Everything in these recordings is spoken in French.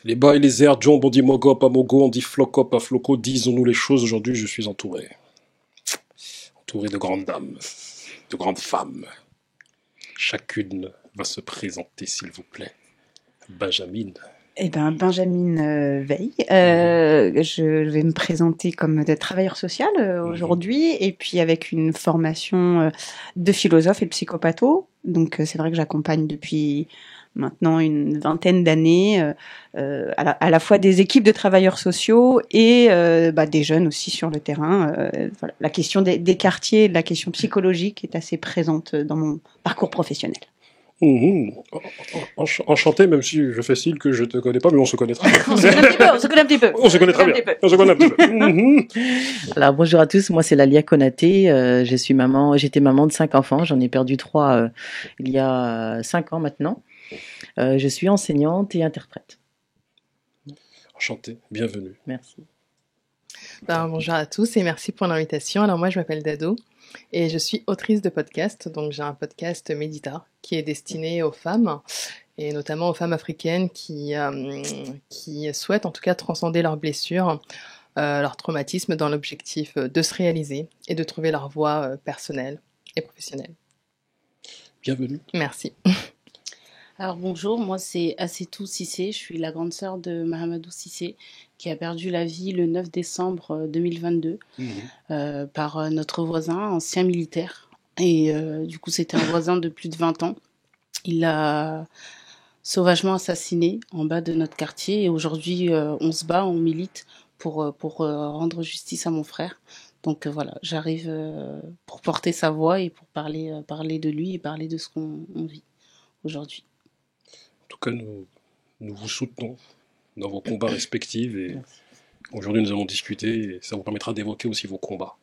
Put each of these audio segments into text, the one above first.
Les bas et les airs, John, on dit mogo, pas mogo, on dit floco, pas floco, disons-nous les choses. Aujourd'hui, je suis entouré. Entouré de grandes dames, de grandes femmes. Chacune va se présenter, s'il vous plaît. Benjamin. Eh ben, Benjamin Veil. Je vais me présenter comme travailleur social aujourd'hui, et puis avec une formation de philosophe et de psychopatho. Donc, c'est vrai que j'accompagne depuis maintenant une vingtaine d'années à la fois des équipes de travailleurs sociaux et des jeunes aussi sur le terrain. Voilà. La question des quartiers, la question psychologique est assez présente dans mon parcours professionnel. Enchanté, même si je fais style que je te connais pas, mais on se connaît très bien. On se connaît un petit peu. On se connaît très bien. On se connaît un petit peu. Alors bonjour à tous, moi c'est Lalia Konaté, je suis maman, j'étais maman de 5 enfants, j'en ai perdu 3 il y a 5 ans maintenant. Je suis enseignante et interprète. Enchanté, bienvenue. Merci. Bonjour à tous et merci pour l'invitation. Alors moi je m'appelle Dado et je suis autrice de podcast, donc j'ai un podcast Médita qui est destiné aux femmes et notamment aux femmes africaines qui souhaitent en tout cas transcender leurs blessures, leur traumatisme dans l'objectif de se réaliser et de trouver leur voie personnelle et professionnelle. Bienvenue. Merci. Alors bonjour, moi c'est Assetou Cissé, je suis la grande sœur de Mahamadou Cissé qui a perdu la vie le 9 décembre 2022 par notre voisin, ancien militaire. Et du coup c'était un voisin de plus de 20 ans. Il l'a sauvagement assassiné en bas de notre quartier et aujourd'hui on se bat, on milite pour rendre justice à mon frère. Donc voilà, j'arrive pour porter sa voix et pour parler de lui et parler de ce qu'on vit aujourd'hui. En tout cas, nous vous soutenons dans vos combats respectifs et aujourd'hui nous allons discuter et ça vous permettra d'évoquer aussi vos combats.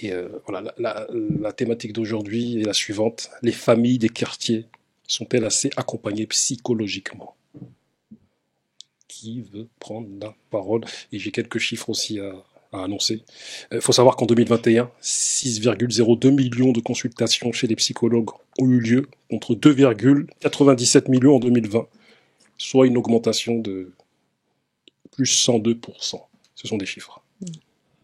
Et voilà, la thématique d'aujourd'hui est la suivante. Les familles des quartiers sont-elles assez accompagnées psychologiquement? Qui veut prendre la parole? Et j'ai quelques chiffres aussi à annoncer. Il faut savoir qu'en 2021, 6,02 millions de consultations chez les psychologues ont eu lieu, contre 2,97 millions en 2020, soit une augmentation de plus 102%. Ce sont des chiffres.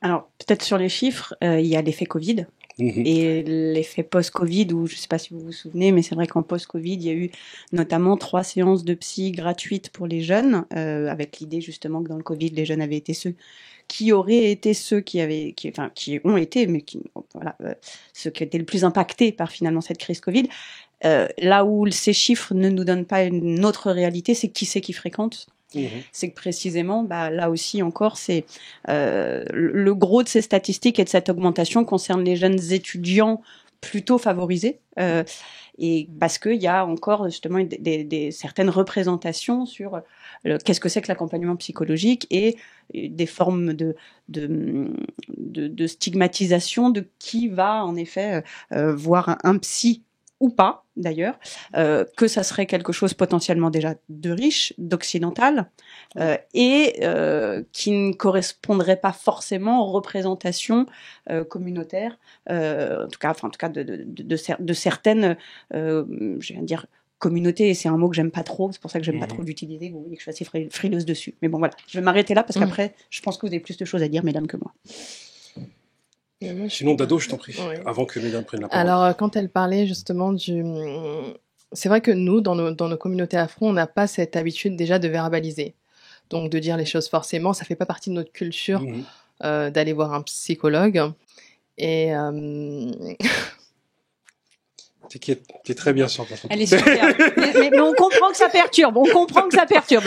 Alors, peut-être sur les chiffres, il y a l'effet Covid. Et l'effet post-Covid, où je ne sais pas si vous vous souvenez, mais c'est vrai qu'en post-Covid, il y a eu notamment 3 séances de psy gratuites pour les jeunes, avec l'idée justement que dans le Covid, les jeunes avaient été ceux qui auraient été ceux qui ont été, mais ceux qui étaient le plus impactés par finalement cette crise Covid. Là où ces chiffres ne nous donnent pas une autre réalité, c'est qui c'est qui fréquente. C'est que précisément, là aussi encore, c'est le gros de ces statistiques et de cette augmentation concerne les jeunes étudiants plutôt favorisés, et parce qu'il y a encore justement des certaines représentations sur qu'est-ce que c'est que l'accompagnement psychologique et des formes de stigmatisation de qui va en effet voir un psy ou pas, d'ailleurs, que ça serait quelque chose potentiellement déjà de riche, d'occidental, et qui ne correspondrait pas forcément aux représentations communautaires, en tout cas de certaines, je viens de dire communauté, et c'est un mot que j'aime pas trop, c'est pour ça que j'aime pas trop l'utiliser, vous voyez que je suis assez frileuse dessus. Mais bon, voilà, je vais m'arrêter là, parce qu'après, je pense que vous avez plus de choses à dire, mesdames, que moi. Sinon, Dado, je t'en prie, avant que mesdames prennent la parole. Alors, quand elle parlait justement c'est vrai que nous, dans nos communautés afro, on n'a pas cette habitude déjà de verbaliser. Donc, de dire les choses forcément, ça fait pas partie de notre culture d'aller voir un psychologue. Et... T'es très bien sur place. Elle est super. mais on comprend que ça perturbe.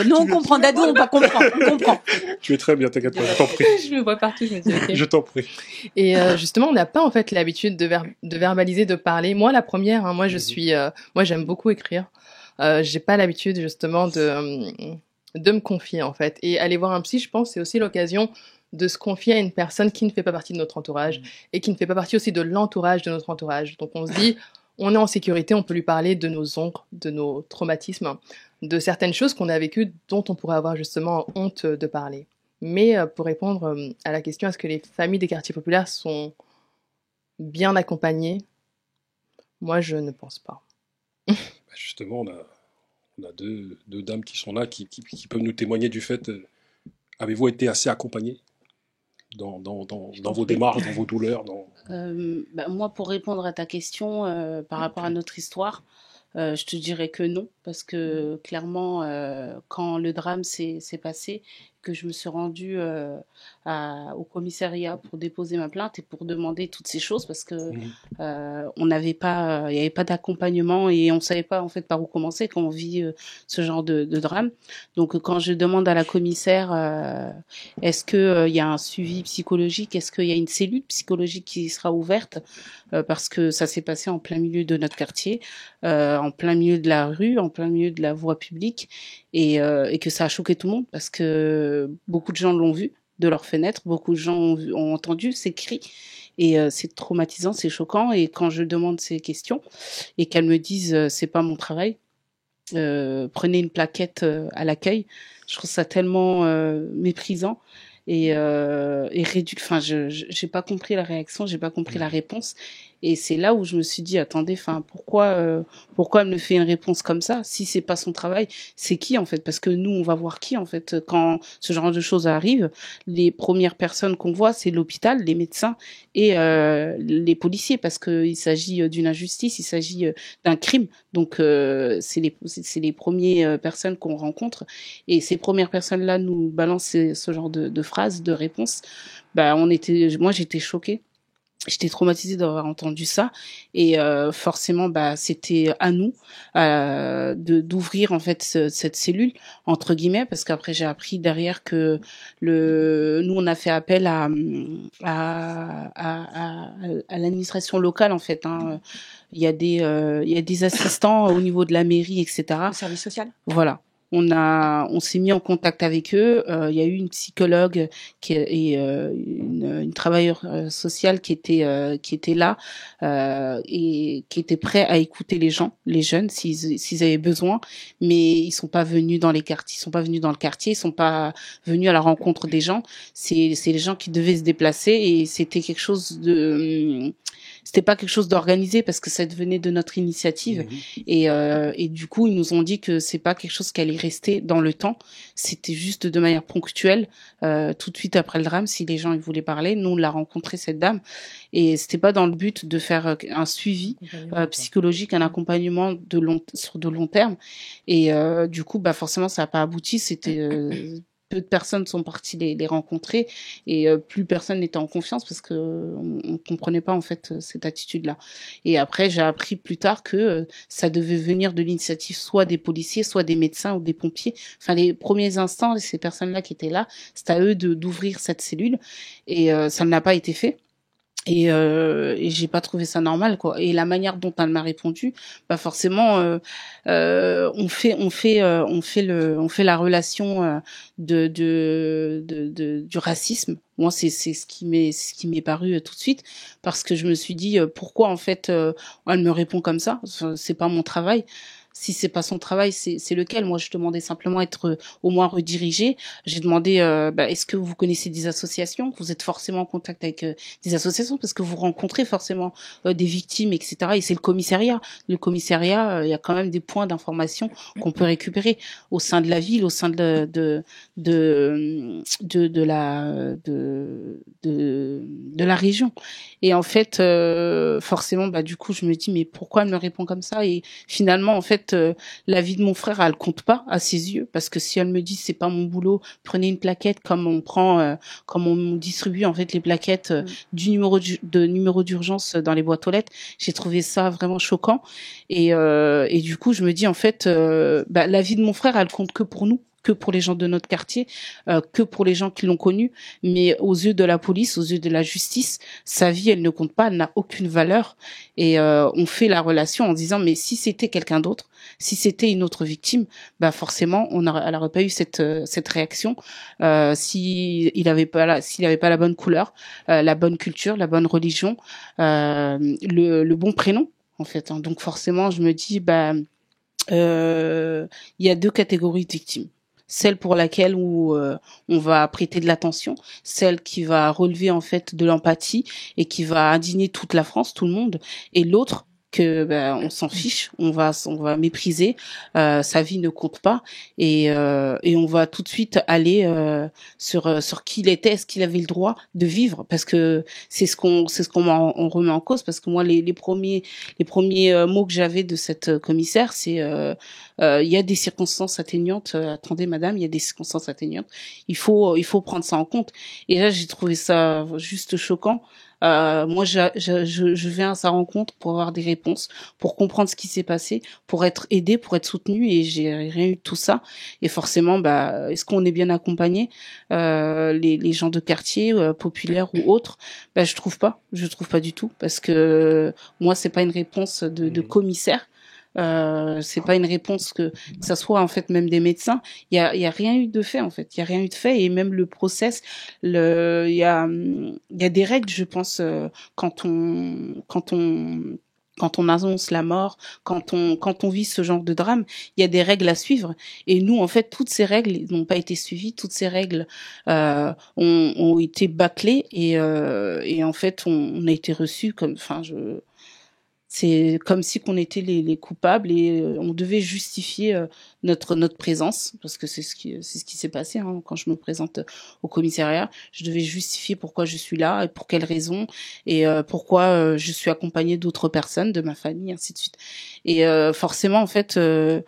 Nous, on comprend. Dado, on comprend. Tu es très bien, t'inquiète pas, je t'en prie. Je le vois partout, je me dis ok. Je t'en prie. Et justement, on n'a pas en fait l'habitude de verbaliser, de parler. Moi, la première, moi, moi, j'aime beaucoup écrire. J'ai pas l'habitude justement de me confier en fait. Et aller voir un psy, je pense, c'est aussi l'occasion de se confier à une personne qui ne fait pas partie de notre entourage et qui ne fait pas partie aussi de l'entourage de notre entourage. Donc, on se dit, on est en sécurité, on peut lui parler de nos ombres, de nos traumatismes, de certaines choses qu'on a vécues dont on pourrait avoir justement honte de parler. Mais pour répondre à la question, est-ce que les familles des quartiers populaires sont bien accompagnées? Moi, je ne pense pas. Justement, On a deux dames qui sont là, qui peuvent nous témoigner du fait. Avez-vous été assez accompagnés dans vos démarches, dans vos douleurs Moi, pour répondre à ta question par rapport à notre histoire, je te dirais que non, parce que clairement, quand le drame s'est passé, que je me suis rendue au commissariat pour déposer ma plainte et pour demander toutes ces choses, parce que on n'avait pas, il n'y avait pas d'accompagnement et on savait pas en fait par où commencer quand on vit ce genre de drame. Donc quand je demande à la commissaire, est-ce que il y a un suivi psychologique, est-ce qu'il y a une cellule psychologique qui sera ouverte, parce que ça s'est passé en plein milieu de notre quartier, en plein milieu de la rue, en plein milieu de la voie publique, et que ça a choqué tout le monde parce que beaucoup de gens l'ont vu de leurs fenêtres, beaucoup de gens ont entendu ces cris, et c'est traumatisant, c'est choquant. Et quand je demande ces questions et qu'elles me disent c'est pas mon travail, prenez une plaquette à l'accueil, je trouve ça tellement méprisant et réduit. Enfin, j'ai pas compris la réaction, j'ai pas compris la réponse. Et c'est là où je me suis dit, attendez, enfin, pourquoi elle me fait une réponse comme ça? Si c'est pas son travail, c'est qui en fait? Parce que nous, on va voir qui en fait quand ce genre de choses arrive. Les premières personnes qu'on voit, c'est l'hôpital, les médecins et les policiers, parce que il s'agit d'une injustice, il s'agit d'un crime. Donc c'est les premières personnes qu'on rencontre, et ces premières personnes-là nous balancent ce genre de phrases, de réponses. Moi, j'étais choquée. J'étais traumatisée d'avoir entendu ça, et forcément c'était à nous d'ouvrir en fait cette cellule entre guillemets, parce qu'après j'ai appris derrière que nous on a fait appel à l'administration locale en fait, hein. Il y a des assistants au niveau de la mairie, etc. Le service social. Voilà. On s'est mis en contact avec eux. Il y a eu une psychologue et une travailleuse sociale qui était là et qui était prêt à écouter les gens, les jeunes, s'ils avaient besoin. Mais ils sont pas venus dans les quartiers, ils sont pas venus dans le quartier, ils sont pas venus à la rencontre des gens. C'est les gens qui devaient se déplacer, et c'était quelque chose c'était pas quelque chose d'organisé parce que ça devenait de notre initiative. Et du coup ils nous ont dit que c'est pas quelque chose qui allait rester dans le temps, c'était juste de manière ponctuelle, tout de suite après le drame, si les gens ils voulaient parler. Nous on l'a rencontré, cette dame, et c'était pas dans le but de faire un suivi psychologique, un accompagnement sur de long terme. Et du coup forcément ça n'a pas abouti. C'était peu de personnes sont parties les rencontrer, et plus personne n'était en confiance parce que on comprenait pas en fait cette attitude-là. Et après, j'ai appris plus tard que ça devait venir de l'initiative soit des policiers, soit des médecins ou des pompiers. Enfin, les premiers instants, ces personnes-là qui étaient là, c'est à eux d'ouvrir cette cellule, et ça n'a pas été fait. Et j'ai pas trouvé ça normal, quoi. Et la manière dont elle m'a répondu, forcément on fait la relation du racisme. Moi c'est ce qui m'est paru tout de suite, parce que je me suis dit pourquoi en fait elle me répond comme ça, c'est pas mon travail. Si c'est pas son travail, c'est lequel? Moi, je demandais simplement être au moins redirigée. J'ai demandé, est-ce que vous connaissez des associations? Vous êtes forcément en contact avec des associations, parce que vous rencontrez forcément des victimes, etc. Et c'est le commissariat. Le commissariat, il y a quand même des points d'information qu'on peut récupérer au sein de la ville, au sein de la région. Et en fait, forcément, du coup, je me dis, mais pourquoi elle me répond comme ça? Et finalement, en fait, la vie de mon frère, elle compte pas à ses yeux, parce que si elle me dit c'est pas mon boulot, prenez une plaquette, comme on distribue en fait les plaquettes du numéro d'urgence dans les boîtes aux lettres, j'ai trouvé ça vraiment choquant. Et du coup, je me dis en fait, la vie de mon frère, elle compte que pour nous, que pour les gens de notre quartier, que pour les gens qui l'ont connu, mais aux yeux de la police, aux yeux de la justice, sa vie, elle ne compte pas, elle n'a aucune valeur. Et on fait la relation en disant, mais si c'était quelqu'un d'autre, si c'était une autre victime, forcément, elle aurait pas eu cette réaction, s'il avait pas la bonne couleur, la bonne culture, la bonne religion, le bon prénom, en fait, hein. Donc forcément, je me dis, il y a deux catégories de victimes. Celle pour laquelle on va prêter de l'attention, celle qui va relever en fait de l'empathie et qui va indigner toute la France, tout le monde, et l'autre que on s'en fiche, on va mépriser, sa vie ne compte pas, et on va tout de suite aller sur qui il était, est-ce qu'il avait le droit de vivre, parce que c'est ce qu'on on remet en cause, parce que moi les premiers mots que j'avais de cette commissaire, c'est il y a des circonstances atténuantes, attendez madame, il y a des circonstances atténuantes, il faut prendre ça en compte. Et là j'ai trouvé ça juste choquant. Moi, je viens à sa rencontre pour avoir des réponses, pour comprendre ce qui s'est passé, pour être aidée, pour être soutenue, et j'ai rien eu de tout ça. Et forcément, est-ce qu'on est bien accompagné, les gens de quartier, populaires ou autres? Je trouve pas du tout, parce que moi, c'est pas une réponse de commissaire. C'est pas une réponse que ça soit en fait même des médecins. Il y a rien eu de fait en fait. Il y a rien eu de fait, et même le process, il y a des règles, je pense, quand on annonce la mort, quand on vit ce genre de drame, il y a des règles à suivre. Et nous, en fait, toutes ces règles n'ont pas été suivies. Toutes ces règles ont été bâclées, et en fait, on a été reçus comme, c'est comme si qu'on était les coupables, et on devait justifier notre présence, parce que c'est ce qui s'est passé, hein, quand je me présente au commissariat. Je devais justifier pourquoi je suis là et pour quelles raisons, et pourquoi je suis accompagnée d'autres personnes, de ma famille, ainsi de suite. Et forcément, en fait, on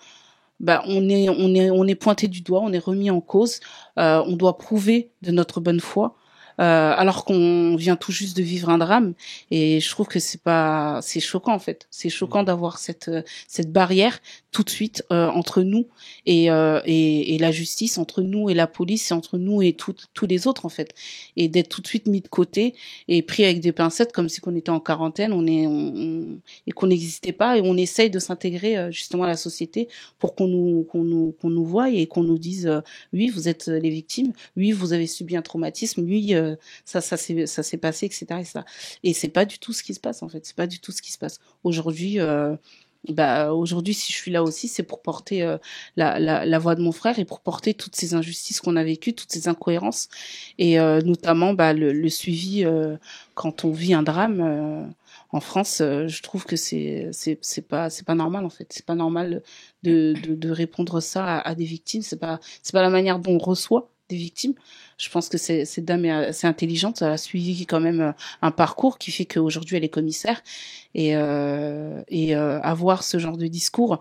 est pointé du doigt, on est remis en cause. On doit prouver de notre bonne foi. Alors qu'on vient tout juste de vivre un drame, et je trouve que c'est choquant en fait. C'est choquant d'avoir cette barrière tout de suite entre nous et la justice, entre nous et la police, et entre nous et tous les autres en fait, et d'être tout de suite mis de côté et pris avec des pincettes, comme si qu'on était en quarantaine, et qu'on n'existait pas, et on essaye de s'intégrer justement à la société pour qu'on nous voie, et qu'on nous dise oui, vous êtes les victimes, oui, vous avez subi un traumatisme, oui, ça s'est passé, etc., etc. Et c'est pas du tout ce qui se passe en fait. C'est pas du tout ce qui se passe aujourd'hui. Aujourd'hui, si je suis là aussi, c'est pour porter la voix de mon frère, et pour porter toutes ces injustices qu'on a vécues, toutes ces incohérences, et notamment le suivi quand on vit un drame. En France, je trouve que c'est pas normal en fait. C'est pas normal de répondre ça à des victimes. C'est pas la manière dont on reçoit des victimes. Je pense que cette dame est assez intelligente. Elle a suivi quand même un parcours qui fait qu'aujourd'hui elle est commissaire, et avoir ce genre de discours,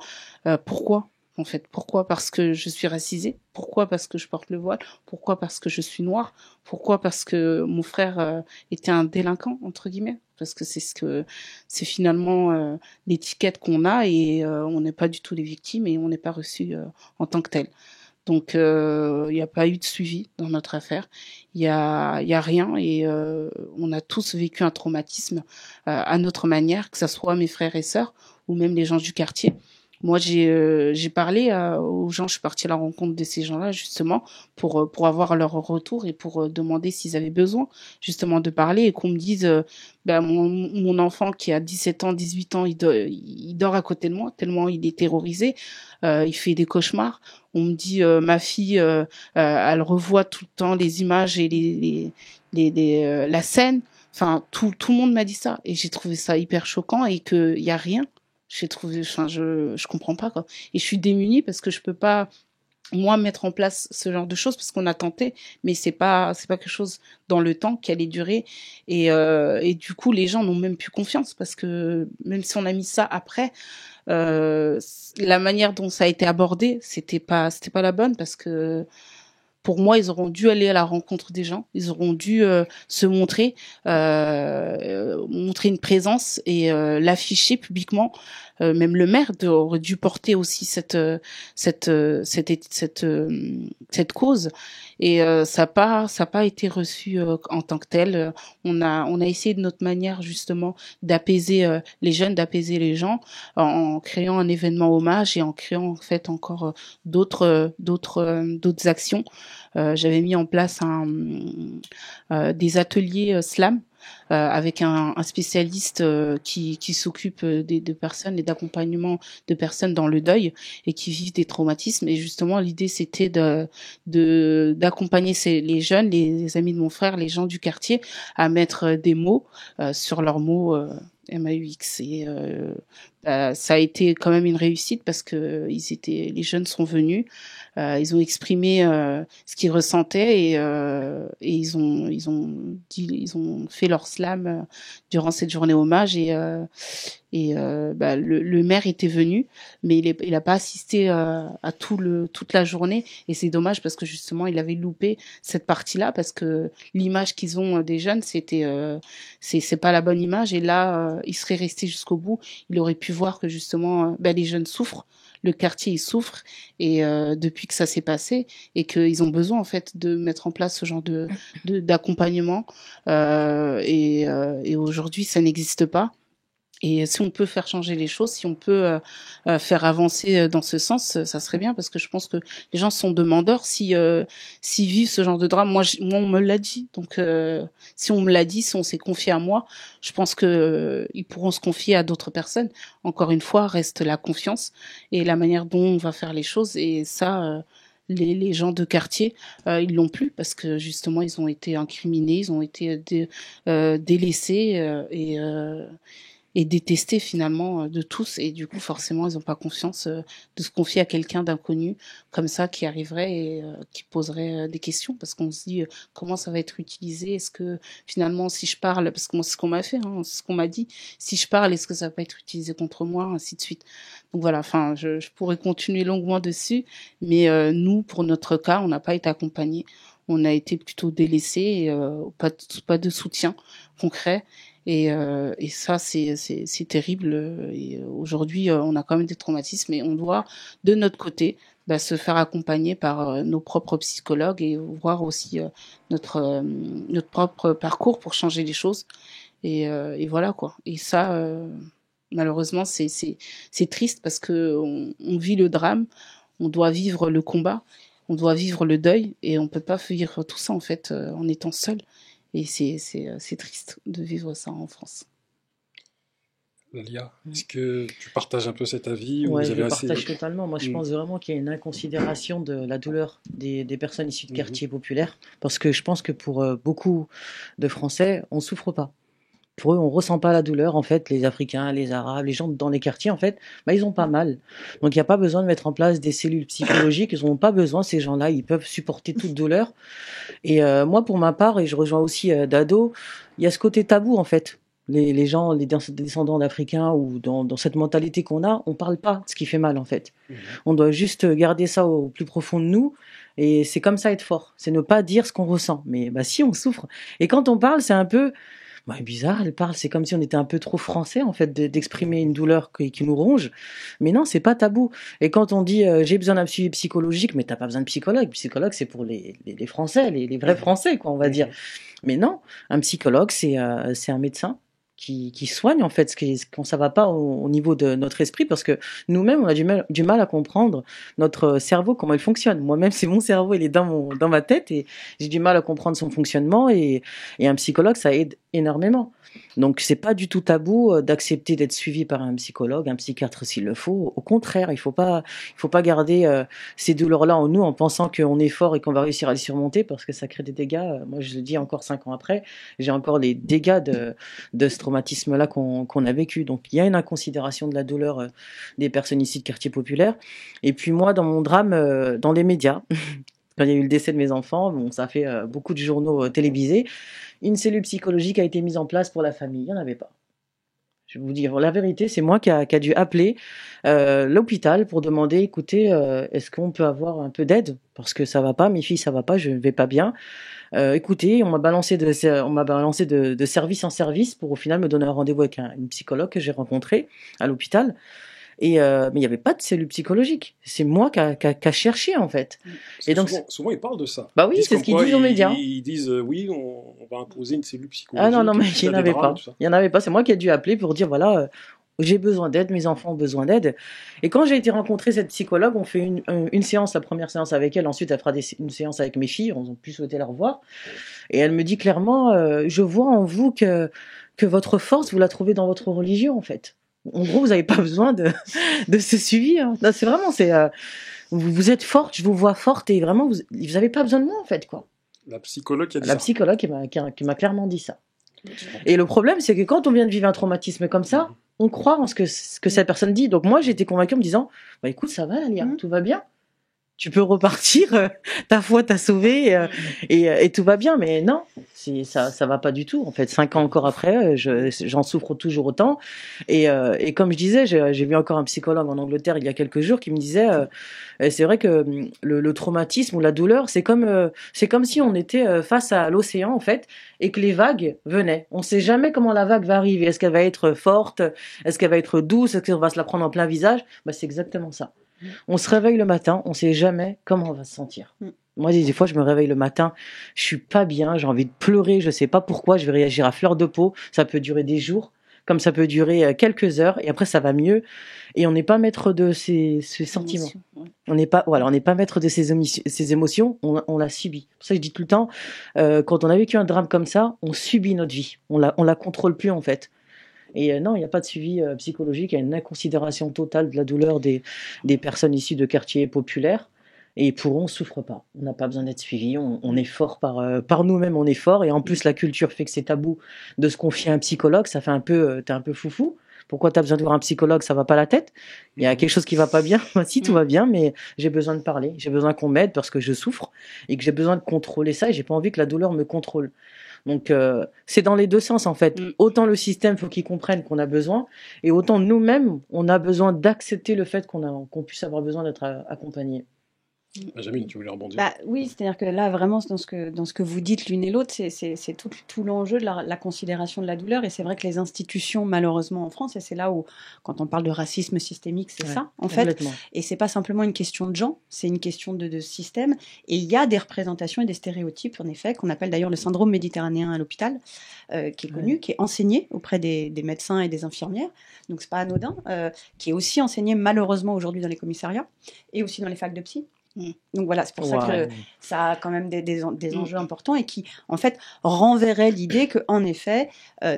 pourquoi en fait? Pourquoi? Parce que je suis racisée? Pourquoi? Parce que je porte le voile? Pourquoi? Parce que je suis noire? Pourquoi? Parce que mon frère était un délinquant entre guillemets? Parce que c'est finalement l'étiquette qu'on a, et on n'est pas du tout les victimes, et on n'est pas reçu en tant que tel. Donc il n'y a pas eu de suivi dans notre affaire, il y a rien, et on a tous vécu un traumatisme à notre manière, que ça soit mes frères et sœurs ou même les gens du quartier. Moi, j'ai parlé aux gens, je suis partie à la rencontre de ces gens-là justement pour avoir leur retour, et pour demander s'ils avaient besoin justement de parler, et qu'on me dise mon enfant qui a 17 ans, 18 ans, il dort à côté de moi tellement il est terrorisé, il fait des cauchemars. On me dit ma fille elle revoit tout le temps les images et la scène. Enfin, tout le monde m'a dit ça, et j'ai trouvé ça hyper choquant, et que y a rien. J'ai trouvé, je comprends pas quoi. Et je suis démunie parce que je peux pas moi mettre en place ce genre de choses, parce qu'on a tenté, mais c'est pas quelque chose dans le temps qui allait durer, et du coup les gens n'ont même plus confiance, parce que même si on a mis ça après, la manière dont ça a été abordé, c'était pas la bonne, parce que pour moi, ils auront dû aller à la rencontre des gens, ils auront dû se montrer, montrer une présence, et l'afficher publiquement. Même le maire aurait dû porter aussi cette cause, et ça a pas été reçu en tant que tel. On a essayé de notre manière justement d'apaiser les jeunes, d'apaiser les gens, en créant un événement hommage, et en créant en fait encore d'autres actions. J'avais mis en place des ateliers slam, avec un spécialiste qui s'occupe de personnes, et d'accompagnement de personnes dans le deuil, et qui vivent des traumatismes. Et justement, l'idée, c'était d'accompagner les jeunes, les amis de mon frère, les gens du quartier, à mettre des mots sur leurs mots MAUX. Et ça a été quand même une réussite parce que les jeunes sont venus, ils ont exprimé ce qu'ils ressentaient et ils ont fait leur slam durant cette journée hommage le maire était venu, mais il a pas assisté à toute la journée et c'est dommage parce que justement il avait loupé cette partie-là parce que l'image qu'ils ont des jeunes c'est pas la bonne image et là il serait resté jusqu'au bout, il aurait pu voir que justement les jeunes souffrent, le quartier il souffre et depuis que ça s'est passé et qu'ils ont besoin en fait de mettre en place ce genre d'accompagnement et aujourd'hui ça n'existe pas. Et si on peut faire changer les choses, si on peut faire avancer dans ce sens, ça serait bien parce que je pense que les gens sont demandeurs s'ils vivent ce genre de drame. Moi on me l'a dit, donc si on me l'a dit, si on s'est confié à moi, je pense que ils pourront se confier à d'autres personnes. Encore une fois, reste la confiance et la manière dont on va faire les choses et ça. Les gens de quartier, ils l'ont plus parce que justement ils ont été incriminés, ils ont été délaissés et détestés finalement de tous et du coup forcément ils n'ont pas confiance de se confier à quelqu'un d'inconnu comme ça qui arriverait et qui poserait des questions parce qu'on se dit comment ça va être utilisé, est-ce que finalement si je parle, parce que moi c'est ce qu'on m'a fait, c'est ce qu'on m'a dit, si je parle est-ce que ça va pas être utilisé contre moi, ainsi de suite. Donc voilà, enfin je pourrais continuer longuement dessus mais nous pour notre cas on n'a pas été accompagnés, on a été plutôt délaissés, pas de soutien concret. Et ça, c'est terrible. Et aujourd'hui, on a quand même des traumatismes et on doit, de notre côté, se faire accompagner par nos propres psychologues et voir aussi notre propre parcours pour changer les choses. Et voilà quoi. Et ça, malheureusement, c'est triste parce que on vit le drame, on doit vivre le combat, on doit vivre le deuil et on peut pas vivre tout ça en fait en étant seul. Et c'est triste de vivre ça en France. Lalia, est-ce que tu partages un peu cet avis Oui, je le partage totalement. Moi, je pense vraiment qu'il y a une inconsidération de la douleur des personnes issues de quartiers populaires. Parce que je pense que pour beaucoup de Français, on ne souffre pas. Pour eux, on ressent pas la douleur. En fait, les Africains, les Arabes, les gens dans les quartiers, en fait, ils ont pas mal. Donc, il n'y a pas besoin de mettre en place des cellules psychologiques. Ils n'ont pas besoin, ces gens-là. Ils peuvent supporter toute douleur. Et moi, pour ma part, et je rejoins aussi Dado, il y a ce côté tabou, en fait. Les gens, les descendants d'Africains ou dans cette mentalité qu'on a, on parle pas de ce qui fait mal, en fait. On doit juste garder ça au plus profond de nous. Et c'est comme ça être fort. C'est ne pas dire ce qu'on ressent. Mais si, on souffre. Et quand on parle, c'est un peu... bizarre, elle parle, c'est comme si on était un peu trop français en fait d'exprimer une douleur qui nous ronge. Mais non, c'est pas tabou. Et quand on dit j'ai besoin d'un suivi psychologique, mais t'as pas besoin de psychologue. Psychologue, c'est pour les Français, les vrais Français, quoi, on va dire. Mais non, un psychologue, c'est un médecin qui soigne en fait quand ça va pas au niveau de notre esprit, parce que nous-mêmes on a du mal à comprendre notre cerveau, comment il fonctionne. Moi-même, c'est mon cerveau, il est dans ma tête et j'ai du mal à comprendre son fonctionnement et un psychologue, ça aide énormément. Donc c'est pas du tout tabou d'accepter d'être suivi par un psychologue, un psychiatre s'il le faut. Au contraire, il faut pas garder ces douleurs-là en nous en pensant qu'on est fort et qu'on va réussir à les surmonter, parce que ça crée des dégâts. Moi, je le dis encore 5 ans après, j'ai encore les dégâts de ce traumatisme-là qu'on a vécu. Donc il y a une inconsidération de la douleur des personnes ici de quartier populaire. Et puis moi, dans mon drame, dans les médias, quand il y a eu le décès de mes enfants, ça a fait beaucoup de journaux télévisés. Une cellule psychologique a été mise en place pour la famille. Il n'y en avait pas. Je vais vous dire la vérité, c'est moi qui a dû appeler l'hôpital pour demander, écoutez, est-ce qu'on peut avoir un peu d'aide? Parce que ça va pas, mes filles, ça va pas, je ne vais pas bien. Écoutez, on m'a balancé de service en service pour au final me donner un rendez-vous avec une psychologue que j'ai rencontrée à l'hôpital. Mais il n'y avait pas de cellule psychologique. C'est moi qui a cherché en fait. Et donc souvent ils parlent de ça. Oui, c'est ce qu'ils disent aux médias. Ils disent oui, on va imposer une cellule psychologique. Ah non, mais il n'y en avait pas. Il n'y en avait pas. C'est moi qui ai dû appeler pour dire voilà, j'ai besoin d'aide, mes enfants ont besoin d'aide. Et quand j'ai été rencontrer cette psychologue, on fait une séance, la première séance avec elle. Ensuite, elle fera une séance avec mes filles. On a plus souhaité la revoir. Et elle me dit clairement, je vois en vous que votre force, vous la trouvez dans votre religion en fait. En gros, vous n'avez pas besoin de ce suivi. Hein. Non, c'est vraiment, vous êtes forte, je vous vois forte et vraiment, vous n'avez pas besoin de moi en fait, quoi. La psychologue qui a dit ça. La psychologue qui m'a clairement dit ça. Et le problème, c'est que quand on vient de vivre un traumatisme comme ça, on croit en ce que cette personne dit. Donc moi, j'étais convaincue en me disant, bah écoute, ça va, Alia, tout va bien. Tu peux repartir, ta foi t'a sauvé et tout va bien. Mais non, ça va pas du tout. En fait, 5 ans encore après, j'en souffre toujours autant. Et comme je disais, j'ai vu encore un psychologue en Angleterre il y a quelques jours qui me disait, c'est vrai que le traumatisme ou la douleur, c'est comme si on était face à l'océan en fait, et que les vagues venaient. On sait jamais comment la vague va arriver. Est-ce qu'elle va être forte? Est-ce qu'elle va être douce? Est-ce qu'on va se la prendre en plein visage? Bah, c'est exactement ça. On se réveille le matin, on sait jamais comment on va se sentir. Moi, des fois, je me réveille le matin, je suis pas bien, j'ai envie de pleurer, je sais pas pourquoi, je vais réagir à fleur de peau. Ça peut durer des jours, comme ça peut durer quelques heures, et après ça va mieux. Et on n'est pas maître de ces sentiments. On n'est pas maître de ces émotions, on l'a subit. C'est pour ça que je dis tout le temps, quand on a vécu un drame comme ça, on subit notre vie, on la contrôle plus en fait. Et non, il n'y a pas de suivi psychologique, il y a une inconsidération totale de la douleur des personnes issues de quartiers populaires. Et pour eux, on ne souffre pas. On n'a pas besoin d'être suivi. On est fort par nous-mêmes, on est fort. Et en plus, la culture fait que c'est tabou de se confier à un psychologue. Ça fait un peu, t'es un peu foufou. Pourquoi t'as besoin de voir un psychologue? Ça va pas la tête? Il y a quelque chose qui va pas bien? Si, tout va bien, mais j'ai besoin de parler. J'ai besoin qu'on m'aide parce que je souffre et que j'ai besoin de contrôler ça et j'ai pas envie que la douleur me contrôle. Donc, c'est dans les deux sens, en fait. Autant le système, faut qu'il comprenne qu'on a besoin, et autant nous-mêmes, on a besoin d'accepter le fait qu'on puisse avoir besoin d'être accompagné. Benjamin, tu voulais rebondir? Oui, c'est-à-dire que là, vraiment, dans ce que vous dites l'une et l'autre, c'est tout l'enjeu de la considération de la douleur. Et c'est vrai que les institutions, malheureusement, en France, et c'est là où, quand on parle de racisme systémique, c'est ça, en fait. Et c'est pas simplement une question de gens, c'est une question de système. Et il y a des représentations et des stéréotypes, en effet, qu'on appelle d'ailleurs le syndrome méditerranéen à l'hôpital, qui est connu, qui est enseigné auprès des médecins et des infirmières. Donc, c'est pas anodin, qui est aussi enseigné, malheureusement, aujourd'hui dans les commissariats et aussi dans les facs de psy. Donc voilà, c'est pour ça que ça a quand même des enjeux importants et qui, en fait, renverrait l'idée que, en effet,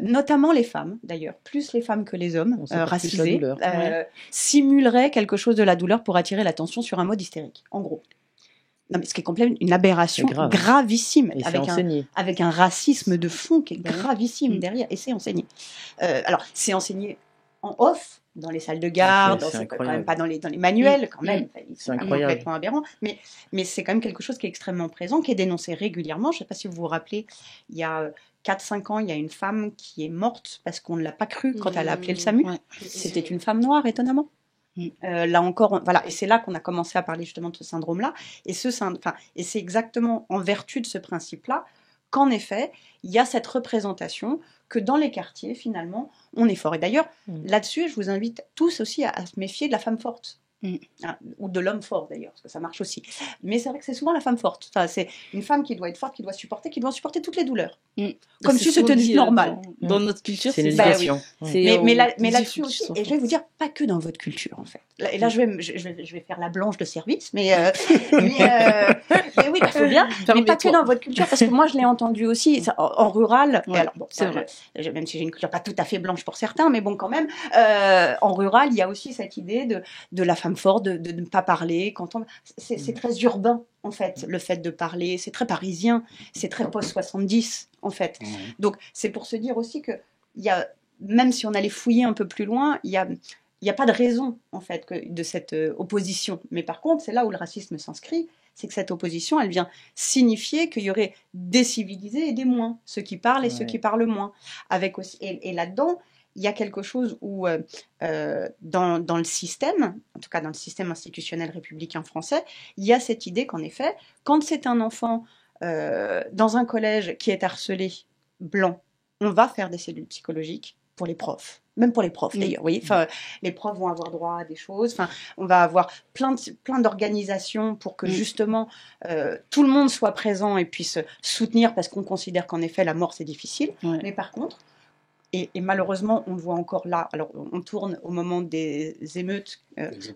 notamment les femmes, d'ailleurs, plus les femmes que les hommes racisés, simuleraient quelque chose de la douleur pour attirer l'attention sur un mode hystérique, en gros. Non, mais ce qui est complètement une aberration gravissime, avec un racisme de fond qui est gravissime derrière, et c'est enseigné. Alors, c'est enseigné en off, dans les salles de garde, c'est quand même pas dans les manuels, quand même, c'est complètement aberrant, mais c'est quand même quelque chose qui est extrêmement présent, qui est dénoncé régulièrement. Je ne sais pas si vous vous rappelez, il y a 4-5 ans, il y a une femme qui est morte parce qu'on ne l'a pas crue quand elle a appelé le SAMU. C'était une femme noire, étonnamment. Là encore, voilà, et c'est là qu'on a commencé à parler justement de ce syndrome-là, et c'est exactement en vertu de ce principe-là qu'en effet, il y a cette représentation que dans les quartiers, finalement, on est fort. Et d'ailleurs, là-dessus, je vous invite tous aussi à se méfier de la femme forte. Ou de l'homme fort d'ailleurs, parce que ça marche aussi. Mais c'est vrai que c'est souvent la femme forte. Enfin, c'est une femme qui doit être forte, qui doit supporter toutes les douleurs. Comme si c'était normal. Dans notre culture, c'est une éducation. Mais là-dessus aussi, et je vais vous dire, pas que dans votre culture en fait. Et là, je vais faire la blanche de service, mais oui, il faut bien, mais pas que dans votre culture, parce que moi, je l'ai entendu aussi en rural. Et alors, bon, c'est vrai. Même si j'ai une culture pas tout à fait blanche pour certains, mais bon, quand même, en rural, il y a aussi cette idée de la femme forte, de ne pas parler. C'est très urbain, en fait, le fait de parler. C'est très parisien, c'est très post-70, en fait. Donc, c'est pour se dire aussi que, même si on allait fouiller un peu plus loin, il n'y a pas de raison, en fait, de cette opposition. Mais par contre, c'est là où le racisme s'inscrit, c'est que cette opposition, elle vient signifier qu'il y aurait des civilisés et des moins, ceux qui parlent et ceux qui parlent moins. Et là-dedans, il y a quelque chose où, dans le système, en tout cas dans le système institutionnel républicain français, il y a cette idée qu'en effet, quand c'est un enfant dans un collège qui est harcelé blanc, on va faire des cellules psychologiques pour les profs. Même pour les profs d'ailleurs, vous voyez. Les profs vont avoir droit à des choses. On va avoir plein d'organisations pour que justement tout le monde soit présent et puisse soutenir, parce qu'on considère qu'en effet la mort c'est difficile. Mais par contre, et malheureusement, on le voit encore là. Alors, on tourne au moment des émeutes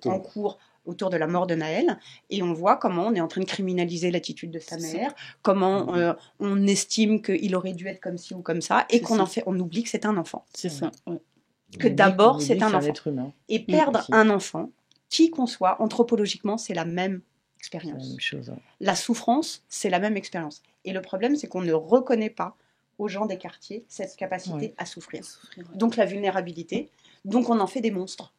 en cours autour de la mort de Naël, et on voit comment on est en train de criminaliser l'attitude de sa mère, comment on estime qu'il aurait dû être comme ci ou comme ça, et on oublie que c'est un enfant. C'est ça. Que d'abord, c'est un enfant. Être humain. Et perdre un enfant, qui qu'on soit, anthropologiquement, c'est la même expérience. La même chose. La souffrance, c'est la même expérience. Et le problème, c'est qu'on ne reconnaît pas aux gens des quartiers cette capacité à souffrir. Ouais. Donc la vulnérabilité, donc on en fait des monstres.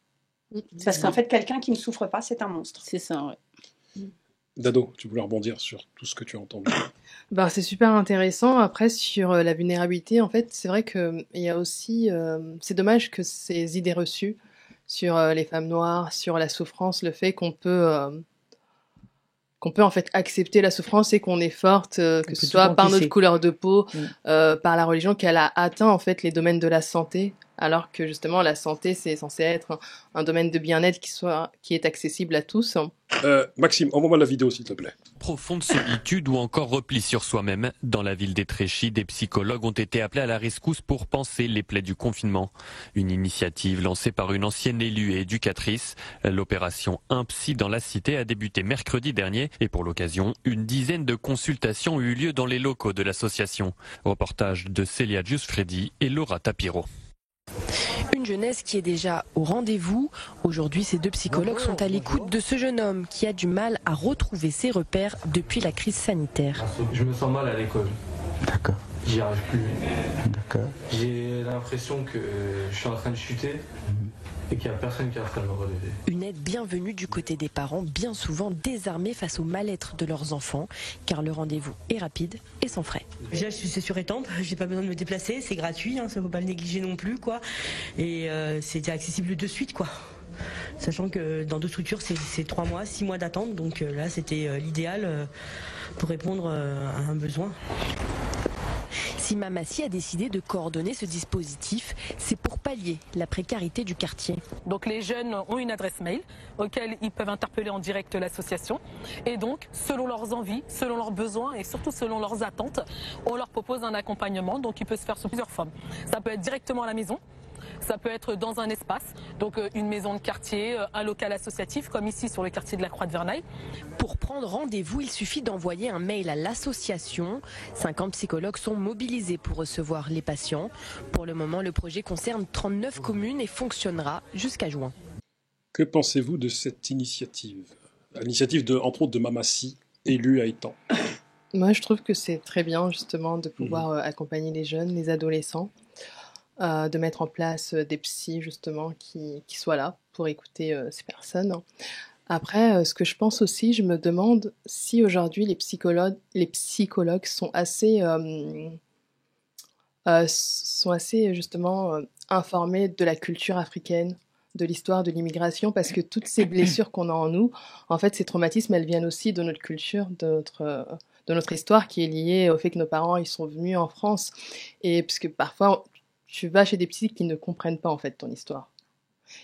Parce qu'en fait, quelqu'un qui ne souffre pas, c'est un monstre. C'est ça, ouais. Dado, tu voulais rebondir sur tout ce que tu as entendu. Ben, c'est super intéressant. Après, sur la vulnérabilité, en fait, c'est vrai qu'il y a aussi... c'est dommage que ces idées reçues sur les femmes noires, sur la souffrance, le fait qu'on peut en fait accepter la souffrance et qu'on est forte, que ce soit par notre couleur de peau, par la religion, qu'elle a atteint en fait les domaines de la santé, alors que justement la santé c'est censé être un domaine de bien-être qui est accessible à tous. Maxime, envoie-moi la vidéo s'il te plaît. Profonde solitude ou encore repli sur soi-même. Dans la ville d'Étréchy, des psychologues ont été appelés à la rescousse pour panser les plaies du confinement. Une initiative lancée par une ancienne élue et éducatrice. L'opération Un Psy dans la Cité a débuté mercredi dernier et pour l'occasion, une dizaine de consultations ont eu lieu dans les locaux de l'association. Reportage de Célia Giusfredi et Laura Tapiro. Une jeunesse qui est déjà au rendez-vous. Aujourd'hui, ces deux psychologues sont à l'écoute de ce jeune homme qui a du mal à retrouver ses repères depuis la crise sanitaire. Je me sens mal à l'école. D'accord. J'y arrive plus. D'accord. J'ai l'impression que je suis en train de chuter et qu'il n'y a personne qui est en train de me relever. Une aide bienvenue du côté des parents, bien souvent désarmés face au mal-être de leurs enfants, car le rendez-vous est rapide et sans frais. Déjà, c'est sur étampe, j'ai pas besoin de me déplacer, c'est gratuit, ça ne faut pas le négliger non plus, quoi. Et c'était accessible de suite, quoi. Sachant que dans d'autres structures, c'est 3 mois, 6 mois d'attente, donc là, c'était l'idéal pour répondre à un besoin. Si Mamassi a décidé de coordonner ce dispositif, c'est pour pallier la précarité du quartier. Donc les jeunes ont une adresse mail auquel ils peuvent interpeller en direct l'association et donc selon leurs envies, selon leurs besoins et surtout selon leurs attentes, on leur propose un accompagnement donc il peut se faire sous plusieurs formes. Ça peut être directement à la maison. Ça peut être dans un espace, donc une maison de quartier, un local associatif, comme ici sur le quartier de la Croix de Vernaille. Pour prendre rendez-vous, il suffit d'envoyer un mail à l'association. 50 psychologues sont mobilisés pour recevoir les patients. Pour le moment, le projet concerne 39 communes et fonctionnera jusqu'à juin. Que pensez-vous de cette initiative? L'initiative, entre autres, de Mamassi, élue à Étang. Moi, je trouve que c'est très bien, justement, de pouvoir accompagner les jeunes, les adolescents. De mettre en place des psys justement qui soient là pour écouter ces personnes. Après, ce que je pense aussi, je me demande si aujourd'hui les psychologues sont assez justement informés de la culture africaine, de l'histoire de l'immigration, parce que toutes ces blessures qu'on a en nous, en fait, ces traumatismes, elles viennent aussi de notre culture, de notre histoire qui est liée au fait que nos parents ils sont venus en France, et parce que parfois tu vas chez des psys qui ne comprennent pas en fait ton histoire.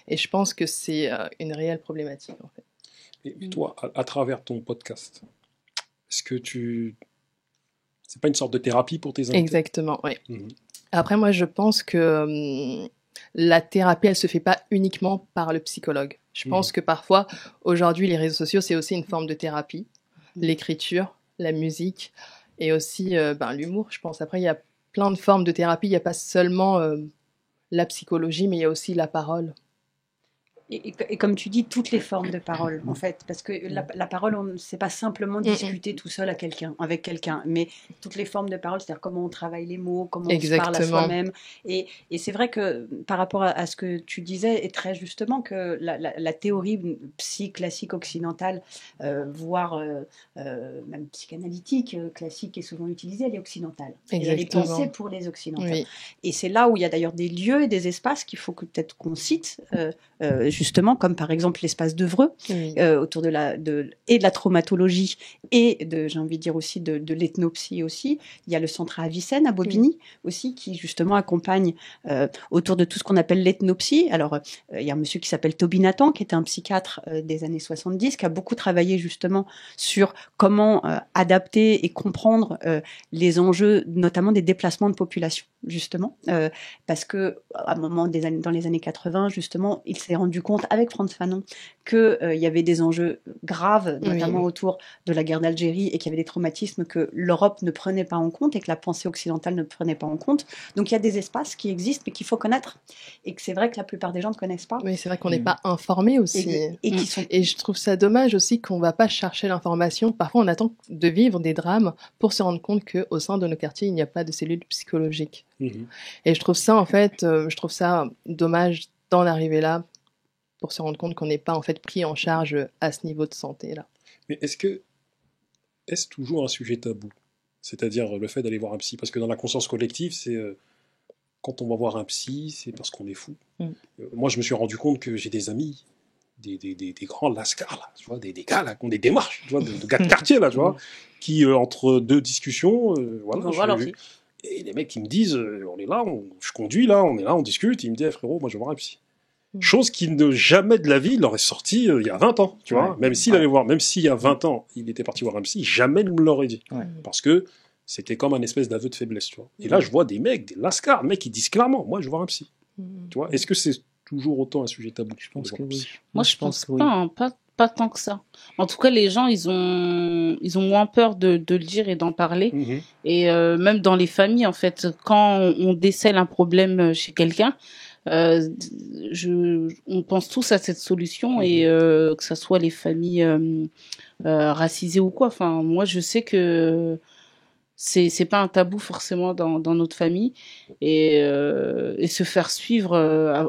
Et je pense que c'est une réelle problématique en fait. Et toi, à travers ton podcast, est-ce que c'est pas une sorte de thérapie pour tes invités? Exactement, oui. Après, moi, je pense que la thérapie, elle se fait pas uniquement par le psychologue. Je pense que parfois, aujourd'hui, les réseaux sociaux, c'est aussi une forme de thérapie. L'écriture, la musique et aussi l'humour, je pense. Après, il y a plein de formes de thérapie. Il n'y a pas seulement la psychologie, mais il y a aussi la parole. Et comme tu dis, toutes les formes de parole, en fait. Parce que la parole, c'est pas simplement discuter tout seul avec quelqu'un, mais toutes les formes de parole, c'est-à-dire comment on travaille les mots, comment on se parle à soi-même. Et c'est vrai que par rapport à ce que tu disais, et très justement, que la théorie psy classique occidentale, voire même psychanalytique classique est souvent utilisée, elle est occidentale. Et elle est pensée pour les occidentaux. Oui. Et c'est là où il y a d'ailleurs des lieux et des espaces qu'il faut peut-être qu'on cite, justement, comme par exemple l'espace d'Evreux, autour de la traumatologie et j'ai envie de dire aussi de l'ethnopsie aussi. Il y a le centre Avicenne à Bobigny aussi, qui justement accompagne autour de tout ce qu'on appelle l'ethnopsie. Alors, il y a un monsieur qui s'appelle Toby Nathan, qui était un psychiatre des années 70, qui a beaucoup travaillé justement sur comment adapter et comprendre les enjeux, notamment des déplacements de population, justement, parce que à un moment dans les années 80, justement, il s'est rendu compte compte avec Frantz Fanon qu'il y avait des enjeux graves, notamment autour de la guerre d'Algérie, et qu'il y avait des traumatismes que l'Europe ne prenait pas en compte et que la pensée occidentale ne prenait pas en compte. Donc il y a des espaces qui existent mais qu'il faut connaître, et que c'est vrai que la plupart des gens ne connaissent pas. Oui, c'est vrai qu'on n'est pas informés aussi. Et je trouve ça dommage aussi qu'on ne va pas chercher l'information. Parfois, on attend de vivre des drames pour se rendre compte qu'au sein de nos quartiers, il n'y a pas de cellules psychologiques. Et je trouve ça, en fait, dommage d'en arriver là pour se rendre compte qu'on n'est pas, en fait, pris en charge à ce niveau de santé-là. Mais est-ce toujours un sujet tabou ? C'est-à-dire le fait d'aller voir un psy ? Parce que dans la conscience collective, c'est... quand on va voir un psy, c'est parce qu'on est fou. Moi, je me suis rendu compte que j'ai des amis, des grands lascars, là, tu vois, des gars là, qui ont des démarches, tu vois, de gars de quartier, là, tu vois, qui, entre deux discussions, et les mecs qui me disent, on est là, je conduis là, on est là, on discute, ils me disent, frérot, moi je vais voir un psy. Chose qui ne jamais de la vie leur est sortie il y a 20 ans, tu vois. Même s'il allait voir, même s'il y a 20 ans, il était parti voir un psy, jamais il me l'aurait dit. Parce que c'était comme un espèce d'aveu de faiblesse, tu vois. Et là, je vois des mecs, des lascars, mecs qui disent clairement, moi je vais voir un psy. Tu vois. Est-ce que c'est toujours autant un sujet tabou ? Je pense que oui. Moi, je pense pas tant que ça. En tout cas, les gens, ils ont moins peur de le dire et d'en parler. Et même dans les familles, en fait, quand on décèle un problème chez quelqu'un, on pense tous à cette solution, et que ça soit les familles racisées ou quoi. Enfin, moi, je sais que c'est pas un tabou forcément dans notre famille, et se faire suivre,